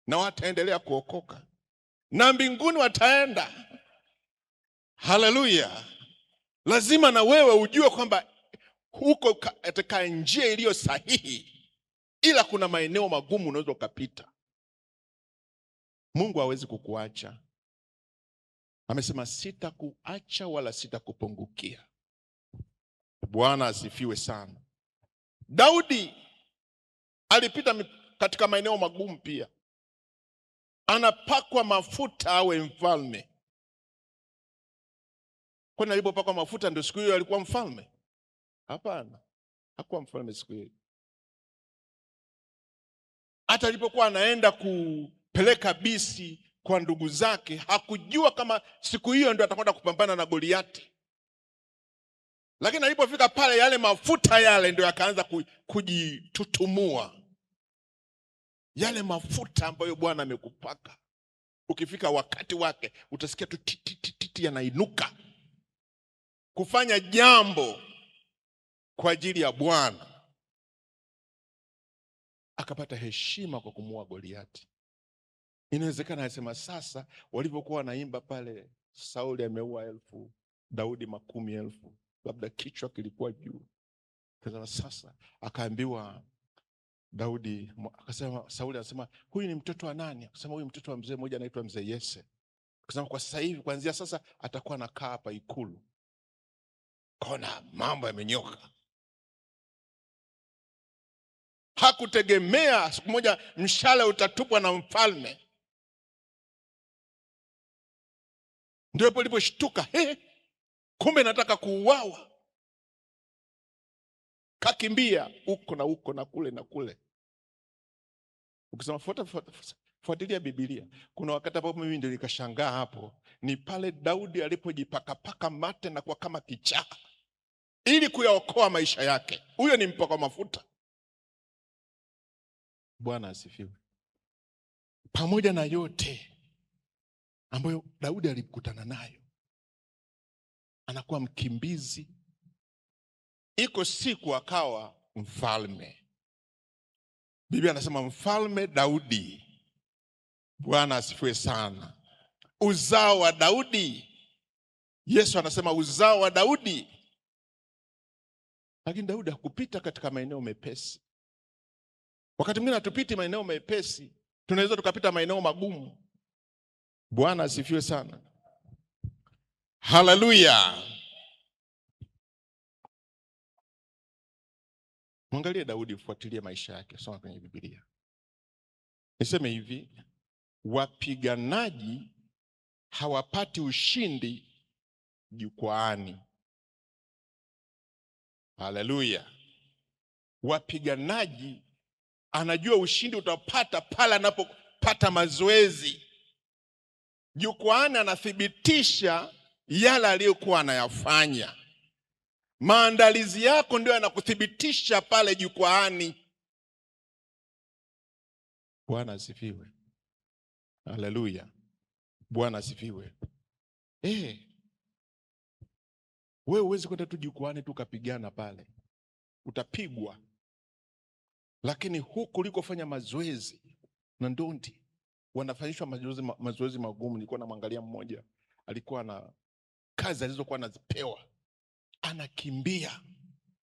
na wataendelea kuokoka, na mbinguni wataenda. Haleluya. Lazima na wewe ujue kwamba huko katika njia iliyo sahihi, ila kuna maeneo magumu unaweza ukapita. Mungu hawezi kukuacha. Amesema sitakuacha wala sitakupungukia. Bwana asifiwe sana. Daudi alipita katika maeneo magumu pia. Anapakwa mafuta awe mfalme. Kwani alipopakwa mafuta ndio siku hiyo alikuwa mfalme? Hapana, hakuwa mfalme siku hiyo. Hata alipokuwa anaenda kupeleka bisi kwa ndugu zake, hakujua kama siku hiyo ndio atakwenda kupambana na Goliati. Lakini alipofika pale, yale mafuta yale ndio yakaanza kujitutumua. Yale mafuta ambayo Bwana amekupaka, ukifika wakati wake utasikia tu titi yanainuka kufanya jambo kwa ajili ya Bwana. Akapata heshima kwa kumuua Goliati. Inawezekana asema sasa walipokuwa wanaimba pale, Sauli ameua 1000, Daudi 10,000, labda kichwa kilikuwa juu. Sasa akaambiwa Daudi, akasema Sauli anasema huyu ni mtoto wa nani? Akasema huyu mtoto wa mzee mmoja anaitwa mzee Yese. Akasema kwa sasa hivi kuanzia sasa atakuwa anakaa hapa ikulu. Kaona mambo yamenyoka. Hakutegemea siku moja mshale utatupwa na mfalme. Ndio hapo aliposhtuka, kumbe nataka kuuawa. Kakimbia huko na kule. Ukisema fuatilia Biblia, kuna wakati hapo mimi ndio nikashangaa hapo, ni pale Daudi alipojipaka mate na kwa kama kichaa ili kuyaokoa maisha yake. Huyo ni mpaka mafuta. Bwana asifiwe. Pamoja na yote ambayo Daudi alikutana nayo, anakuwa mkimbizi. Iko siku akawa mfalme. Biblia anasema mfalme Daudi. Bwana asifiwe sana. Uzao wa Daudi. Yesu anasema uzao wa Daudi. Lakini Daudi hakupita katika maeneo mepesi. Wakati mwingine hatupiti maeneo mepesi, tunaweza tukapita maeneo magumu. Bwana asifiwe sana. Haleluya. Mwangalie Daudi, ufuatilie maisha yake, soma kwenye Biblia. Niseme hivi, wapiganaji hawapati ushindi jukwaani. Haleluya. Wapiganaji anajua ushindi utapata pale anapopata mazoezi. Jukwaani anathibitisha yale aliyokuwa anayafanya. Maandalizi yako ndio yanakuthibitisha pale jukwaani. Bwana asifiwe. Haleluya. Bwana asifiwe. Wewe huwezi kwenda tu jukwaani tu ukapigana pale. Utapigwa. Lakini huku ulikofanya mazoezi na ndondi, wanafanyishwa mazoezi magumu. Nilikuwa namwangalia mmoja, alikuwa na kazi alizokuwa anazipewa. Anakimbia.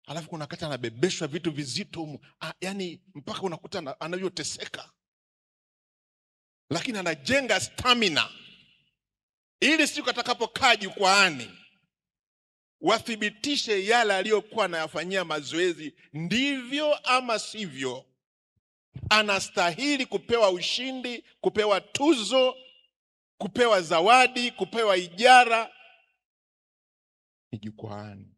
Alafu kuna wakati anabebeshwa vitu vizito, yani mpaka unakuta anavyoteseka. Lakini anajenga stamina ili siku atakapokaa jukwaani wathibitishe yale aliyokuwa anayafanyia mazoezi ndivyo ama sivyo. Anastahili kupewa ushindi, kupewa tuzo, kupewa zawadi, kupewa ijara. Ni jukwaani.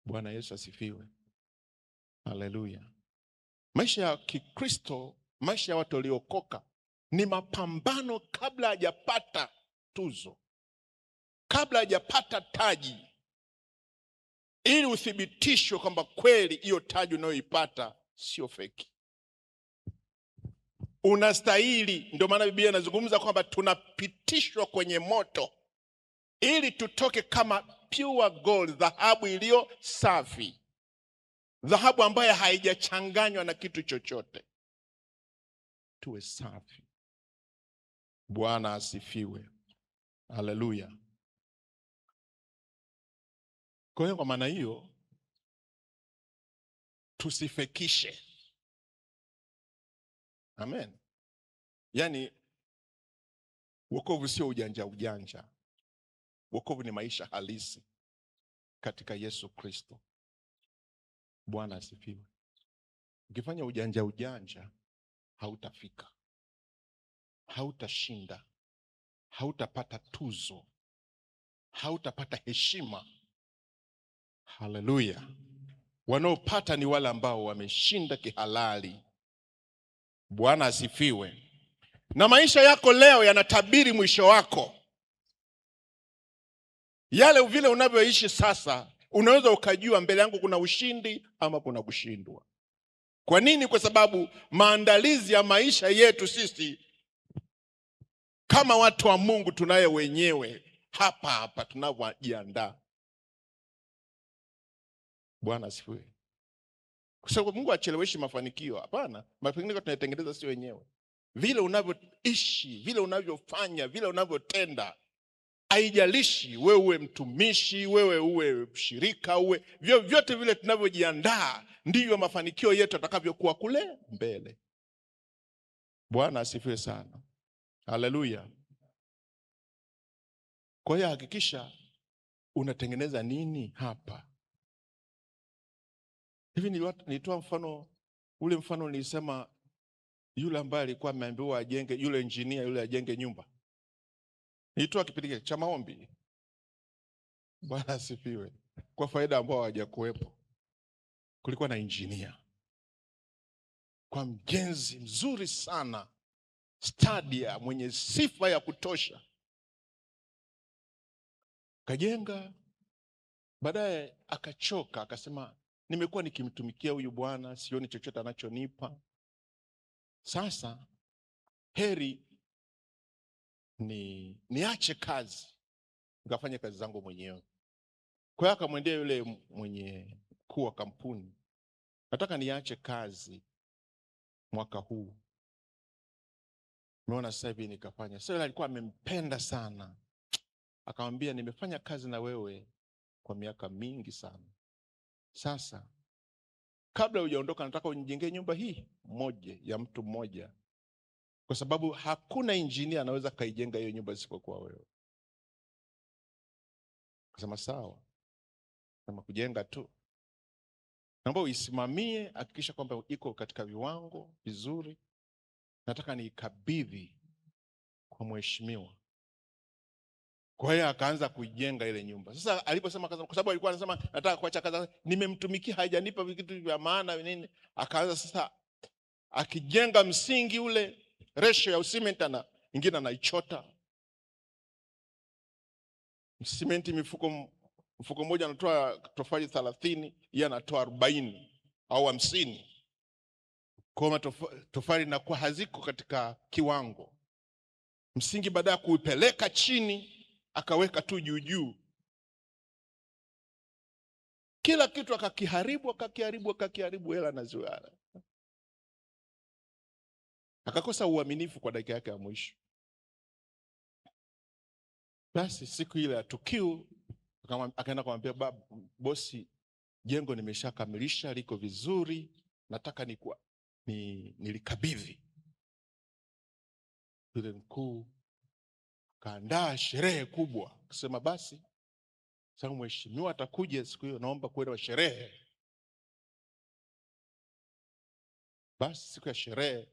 Bwana Yesu asifiwe. Haleluya. Maisha ya Kikristo, maisha ya watu waliokoka ni mapambano kabla hajapata tuzo, kabla hajapata taji, ili uthibitishwe kwamba kweli hiyo taji unayoipata sio feki. Unastahili. Ndio maana Biblia inazungumza kwamba tunapitishwa kwenye moto ili tutoke kama pure gold, dhahabu iliyo safi, dhahabu ambayo haijachanganywa na kitu chochote. Tuwe safi. Bwana asifiwe. Haleluya. Kwa hiyo kwa maana hiyo tusifekishe. Amen. Yaani wokovu sio ujanja ujanja. Wokovu ni maisha halisi katika Yesu Kristo. Bwana asifiwe. Ukifanya ujanja ujanja, hautafika, hautashinda, hautapata tuzo, hautapata heshima. Haleluya. Wanaopata ni wale ambao wameshinda kihalali. Bwana asifiwe. Na maisha yako leo yanatabiri mwisho wako. Yale vile unavyoishi sasa, unaweza ukajua mbele yangu kuna ushindi ama kuna kushindwa. Kwa nini? Kwa sababu maandalizi ya maisha yetu sisi kama watu wa Mungu tunayo wenyewe hapa tunavyojiandaa. Bwana asifiwe. Kwa sababu Mungu acheleweshi mafanikio. Hapana, mafanikio tunayotengeneza si wenyewe. Vile unavyoishi, vile unavyofanya, vile unavyotenda, haijalishi wewe uwe mtumishi, wewe uwe mshirika, uwe vyote vile tunavyojiandaa, ndivyo mafanikio yetu yatakavyokuwa kule mbele. Bwana asifiwe sana. Haleluya. Kwa hiyo hakikisha unatengeneza nini hapa. Hivi nilitoa mfano, ule mfano nilisema yule ambaye alikuwa ameambiwa ajenge, yule engineer yule ajenge nyumba. Nilitoa kipindi cha maombi. Bwana asifiwe. Kwa faida ambao hawajakuepo. Kulikuwa na engineer, kwa mjenzi mzuri sana, stadia, mwenye sifa ya kutosha. Kajenga, baadaye akachoka, akasema nimekuwa nikimtumikia huyu bwana, sioni chochote anachonipa. Sasa heri niache kazi, nikafanye kazi zangu mwenyewe. Kwa hiyo akamwendea yule mwenye mkuu wa kampuni, nataka niache kazi mwaka huu, nimeona sasa hivi nikafanya. Sasa alikuwa amempenda sana, akamwambia nimefanya kazi na wewe kwa miaka mingi sana. Sasa kabla hujaondoka, nataka unijengee nyumba hii moja ya mtu mmoja, kwa sababu hakuna engineer anaweza kaijenga hiyo nyumba isipokuwa wewe. Akasema sawa, kama kujenga tu, naomba uisimamie, hakikisha kwamba iko katika viwango vizuri, nataka niikabidhi kwa mheshimiwa. Kwa hiyo akaanza kujenga ile nyumba. Sasa aliposema kaza, kwa sababu alikuwa anasema nataka kuacha kazi, nimemtumikia hajanipa vitu vya maana nini, akaanza sasa akijenga msingi ule, ratio ya usimenti na nyingine anaichota. Simenti mfuko mmoja anatoa tofali 30, yeye anatoa 40 au 50. Kwa tofali inakuwa haziko katika kiwango. Msingi baada ya kuipeleka chini akaweka tu juu. Kila kitu akakiharibu hela na ziwara. Akakosa uaminifu kwa dakika yake ya mwisho. Basi siku ile ya tukio akaenda kumwambia bosi, jengo nimeshakamilisha, liko vizuri, nataka nilikabidhi. Yule mkuu kaandaa sherehe kubwa, akasema basi sasa mheshimiwa atakuja siku hiyo, naomba kuwe na sherehe. Basi siku ya sherehe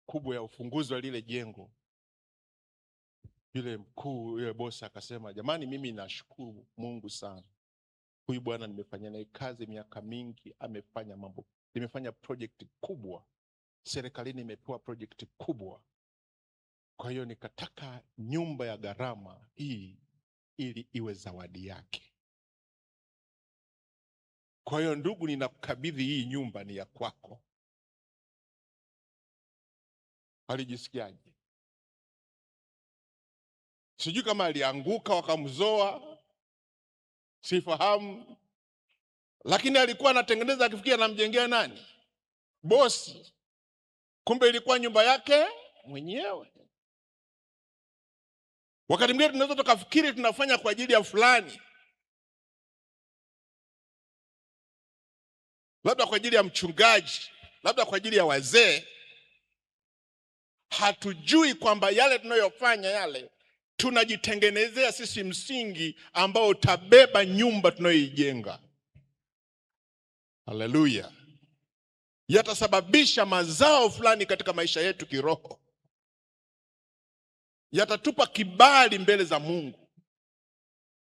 kubwa ya ufunguzi wa lile jengo, yule mkuu, yule bosi akasema, jamani, mimi nashukuru Mungu sana. Huyu bwana nimefanya naye kazi miaka mingi, amefanya mambo, nimefanya project kubwa, serikalini imepewa project kubwa. Kwa hiyo nikataka nyumba ya gharama hii ili iwe zawadi yake. Kwa hiyo ndugu, ninakukabidhi hii nyumba, ni ya kwako. Alijisikiaje? Sijui kama alianguka wakamzoa, sifahamu, lakini alikuwa anatengeneza akifikia anamjengea nani? Bosi. Kumbe ilikuwa nyumba yake mwenyewe. Wakati mwingine tunaweza tukafikiri tunafanya kwa ajili ya fulani, labda kwa ajili ya mchungaji, labda kwa ajili ya wazee. Hatujui kwamba yale tunayofanya yale tunajitengenezea sisi msingi ambao utabeba nyumba tunayoijenga. Haleluya. Yatasababisha mazao fulani katika maisha yetu kiroho. Yatatupa kibali mbele za Mungu.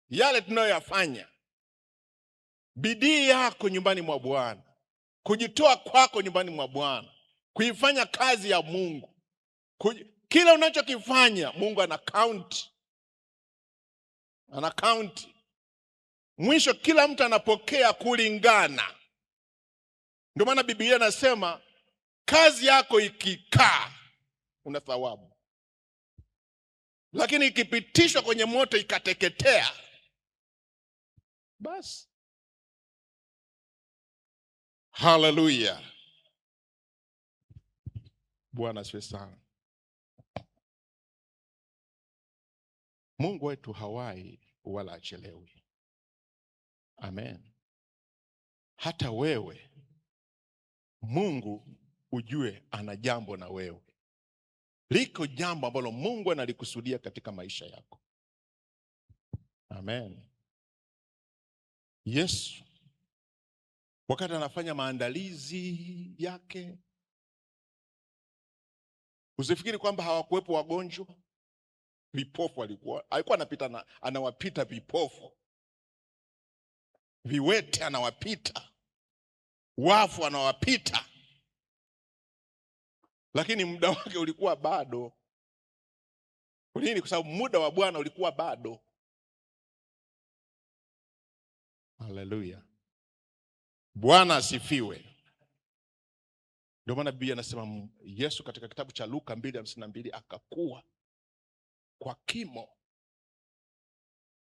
Yale tunayoyafanya, bidii yako nyumbani mwa Bwana, kujitoa kwako nyumbani mwa Bwana, kuifanya kazi ya Mungu, kila unachokifanya Mungu ana count. Mwisho kila mtu anapokea kulingana. Ndio maana Biblia inasema kazi yako ikikaa una thawabu, lakini ikipitishwa kwenye moto ikateketea, basi. Haleluya. Bwana asifiwe sana. Mungu wetu hawai wala achelewi. Amen. Hata wewe Mungu ujue ana jambo na wewe. Liko jambo ambalo Mungu analikusudia katika maisha yako. Amen. Yesu wakati anafanya maandalizi yake, usifikiri kwamba hawakuwepo wagonjwa. Vipofu alikuwa anapita, anawapita vipofu, viwete anawapita, wafu anawapita, lakini muda wake ulikuwa bado. Kwa nini? Kwa sababu muda wa Bwana ulikuwa bado. Haleluya. Bwana asifiwe. Ndio maana Biblia anasema Yesu katika kitabu cha Luka 2:52 akakuwa kwa kimo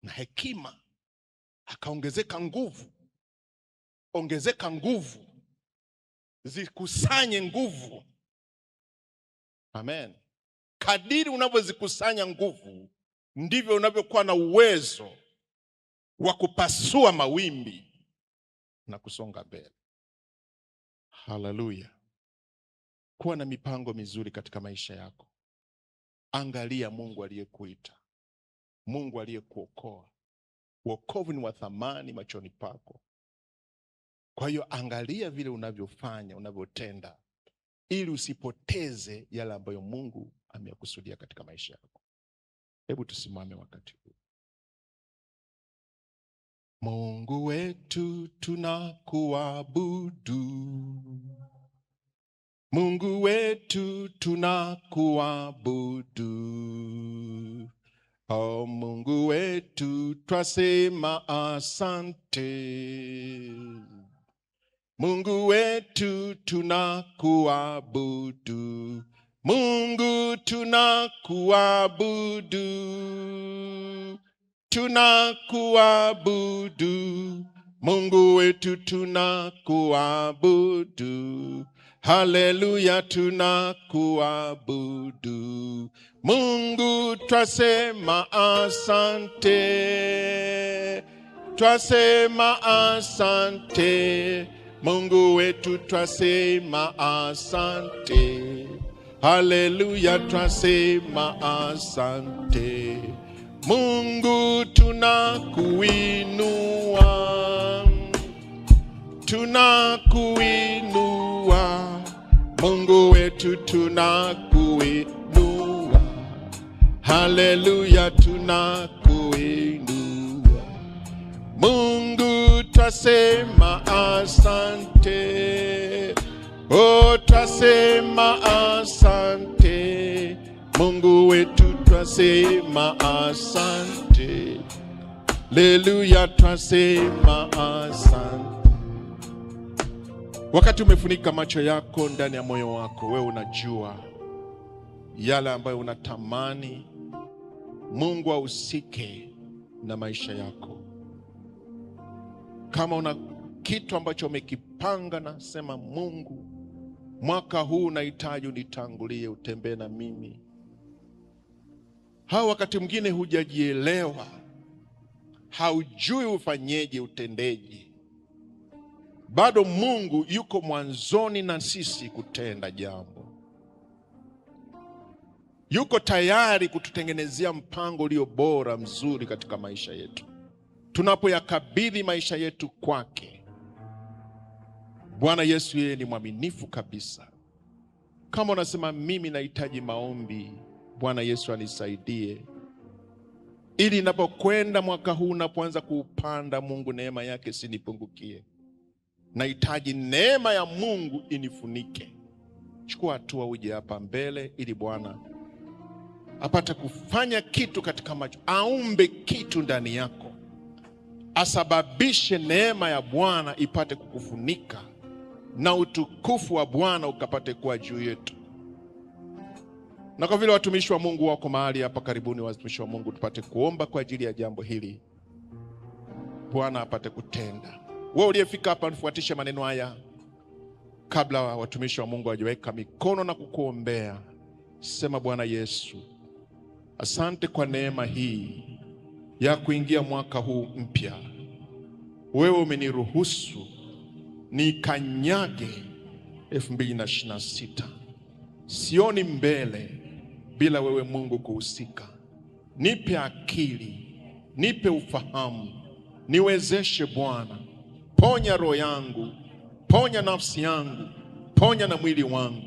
na hekima, akaongezeka nguvu. Ongezeka nguvu, zikusanye nguvu. Amen. Kadiri unavyozikusanya nguvu, ndivyo unavyokuwa na uwezo wa kupasua mawimbi na kusonga mbele. Haleluya. Kuwa na mipango mizuri katika maisha yako. Angalia Mungu aliyekuita, Mungu aliyekuokoa. Wokovu ni wa thamani machoni pako. Kwa hiyo angalia vile unavyofanya, unavyotenda, ili usipoteze yale ambayo Mungu amekusudia katika maisha yako. Hebu tusimame wakati huu. Mungu wetu tunakuabudu. Mungu wetu tunakuabudu. Oh, Mungu wetu wetu twasema asante. Mungu wetu tunakuabudu, Mungu tunakuabudu, tunakuabudu, Mungu wetu tunakuabudu. Haleluya, tunakuabudu. Mungu twasema asante, twasema asante. Mungu wetu twasema asante. Haleluya, twasema asante. Mungu tunakuinua, tunakuinua. Mungu wetu tunakuinua. Haleluya, tunakuinua. Mungu twasema asante. Oh, twasema asante. Mungu wetu twasema asante. Haleluya, twasema asante. Wakati umefunika macho yako, ndani ya moyo wako wewe unajua yale ambayo unatamani Mungu ahusike na maisha yako. Kama una kitu ambacho umekipanga na sema, Mungu, mwaka huu nahitaji unitangulie, utembee na mimi. Wakati mwingine hujajielewa, haujui ufanyeje, utendeje. Bado Mungu yuko mwanzoni na sisi kutenda jambo. Yuko tayari kututengenezea mpango ulio bora, mzuri katika maisha yetu, tunapoyakabidhi maisha yetu kwake. Bwana Yesu yeye ni mwaminifu kabisa. Kama unasema mimi nahitaji maombi, Bwana Yesu anisaidie, ili ninapokwenda mwaka huu, napoanza kuupanda, Mungu neema yake sinipungukie. Nahitaji neema ya Mungu inifunike. Chukua hatua, uje hapa mbele, ili Bwana apate kufanya kitu katika macho, aumbe kitu ndani yako, asababishe neema ya Bwana ipate kukufunika na utukufu wa Bwana ukapate kuwa juu yetu. Na kwa vile watumishi wa Mungu wako mahali hapa, karibuni watumishi wa Mungu, tupate kuomba kwa ajili ya jambo hili, Bwana apate kutenda. Wewe uliyefika hapa, nifuatishe maneno haya kabla watumishi wa Mungu hawajaweka mikono na kukuombea. Sema, Bwana Yesu, asante kwa neema hii ya kuingia mwaka huu mpya. Wewe umeniruhusu nikanyage 2026. Sioni mbele bila wewe Mungu kuhusika. Nipe akili, nipe ufahamu, niwezeshe Bwana. Ponya roho yangu, ponya nafsi yangu, ponya na mwili wangu.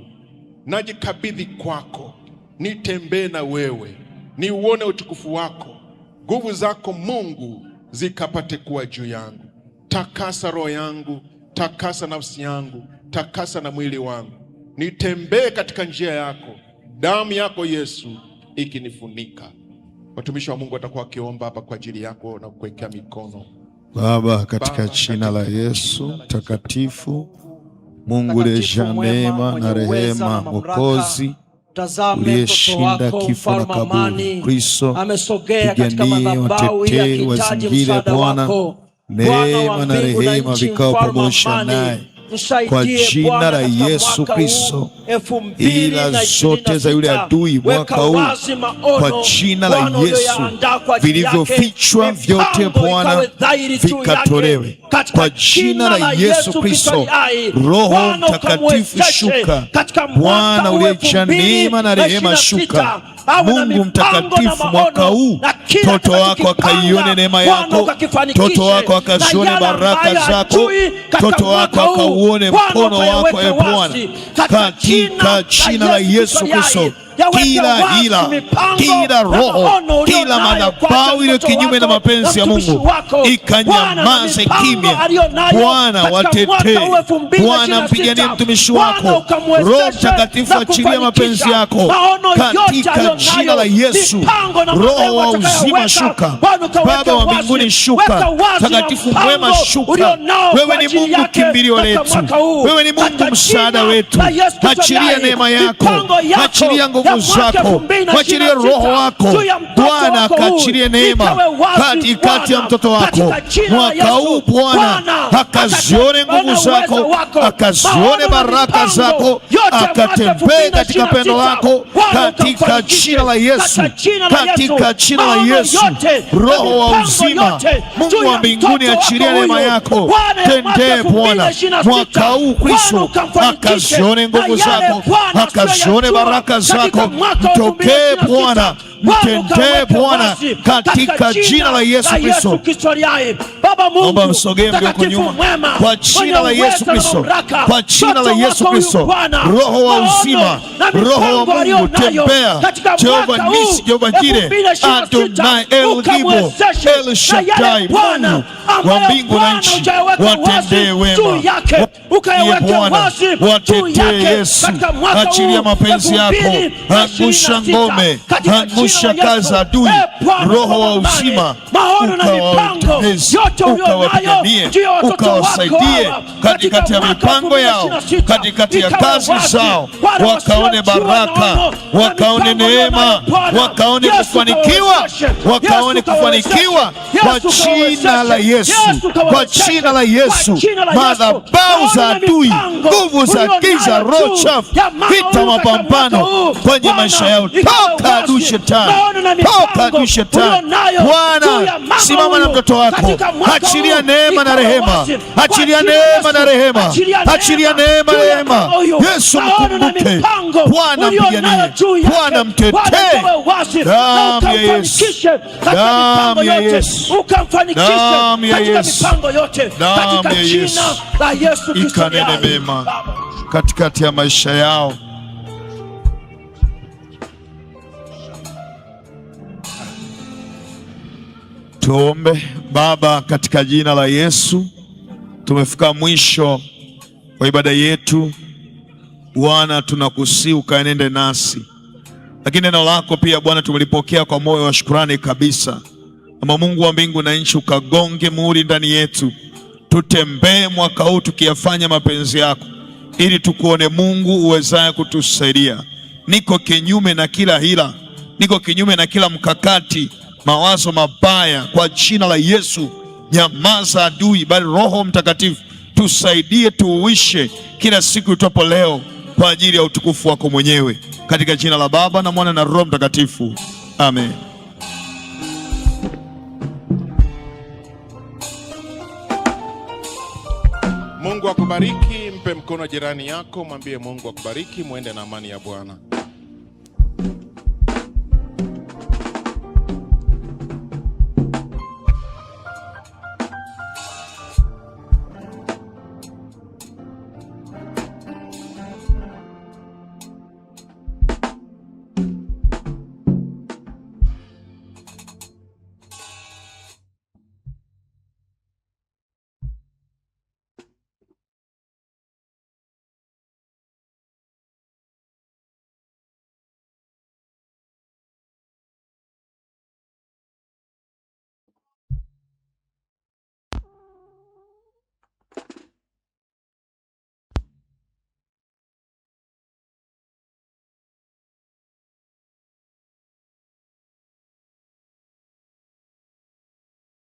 Najikabidhi kwako, nitembee na wewe, niuone utukufu wako, nguvu zako Mungu zikapate kuwa juu yangu. Takasa roho yangu, takasa nafsi yangu, takasa na mwili wangu, nitembee katika njia yako, damu yako Yesu ikinifunika. Watumishi wa Mungu watakuwa wakiomba hapa kwa ajili yako na kuwekea mikono. Baba, katika jina la Yesu takatifu, Mungu uliyejaa neema na rehema, Mwokozi uliyeshinda kifo na kaburi, Kristo piganie, watetee, wazingire Bwana, neema na rehema vikao pamoja naye kwa jina la Yesu Kristo. Ila zote za yule adui mwaka huu kwa jina la Yesu, vilivyofichwa vyote Bwana vikatolewe kwa jina la Yesu Kristo. Roho Mtakatifu shuka, Bwana uliyejaa neema na rehema shuka. Mungu mtakatifu, mwaka huu mtoto wako akaione neema yako, mtoto wako akazione baraka zako, mtoto wako akauone mkono wako, e Bwana, katika jina la Yesu Kristo. kila hila, kila roho, kila madhabahu iliyo kinyume na mapenzi ya Mungu ikanyamaze kimya. Bwana watetee, Bwana mpiganie mtumishi wako. Roho Mtakatifu achilia mapenzi yako katika jina la Yesu. Roho wa uzima shuka, Baba wa mbinguni shuka, Mtakatifu mwema shuka. Wewe ni Mungu kimbilio letu, wewe ni Mungu msaada wetu. Achilia neema yako, achilia nguvu zako, achilia roho wako Bwana, akaachilie neema katikati ya mtoto wako mwaka huu Bwana, akazione nguvu zako, akazione baraka zako, akatembee katika pendo lako katika jina la Yesu, katika jina la Yesu. Roho wa uzima, Mungu wa mbinguni, achilia neema yako, tendee Bwana mwaka huu Kristo, akazione nguvu zako, akazione baraka zako. Mtokee Bwana, mtendee Bwana katika jina la Yesu Kristo. Naomba msogee mlioko nyuma kwa jina la Yesu Kristo, kwa jina la Yesu Kristo. Roho wa uzima, Roho wa Mungu, tembea. Jehova Nisi, Jehova Jire, Adonai, El Gibo, El Shaddai, Mungu wa mbingu na nchi, watendee wema. Bwana watetee Yesu, achilia mapenzi yako, angusha ngome, angusha kazi adui. Roho wa uzima, ukawatetezi, ukawapiganie, ukawasaidie katikati ya mipango yao, katikati ya kazi zao, wakaone baraka, wakaone neema, wakaone kufanikiwa, wakaone kufanikiwa kwa jina la Yesu, kwa jina la Yesu. Madhabahu za adui, nguvu za giza, roho chafu, vita, mapambano kwenye maisha yao, toka adui shetani, toka adui shetani. Bwana, simama na mtoto wako, achilia neema na rehema, achilia neema na rehema, achilia neema na rehema. Yesu mkumbuke, Bwana mpiganie, Bwana mtetee. Damu ya Yesu, damu ya Yesu, damu ya Yesu, damu ya Yesu ikanene mema katikati ya maisha yao. Tuombe. Baba, katika jina la Yesu, tumefika mwisho wa ibada yetu. Bwana, tunakusihi ukaenende nasi, lakini neno lako pia Bwana tumelipokea kwa moyo wa shukrani kabisa. Ama Mungu wa mbingu na nchi, ukagonge muhuri ndani yetu, tutembee mwaka huu tukiyafanya mapenzi yako, ili tukuone Mungu uwezaye kutusaidia. Niko kinyume na kila hila, niko kinyume na kila mkakati, mawazo mabaya kwa jina la Yesu. Nyamaza adui, bali Roho Mtakatifu tusaidie, tuuishe kila siku itopo leo kwa ajili ya utukufu wako mwenyewe, katika jina la Baba na Mwana na Roho Mtakatifu, amen. Mungu akubariki. Mpe mkono jirani yako, mwambie Mungu akubariki. Muende na amani ya Bwana.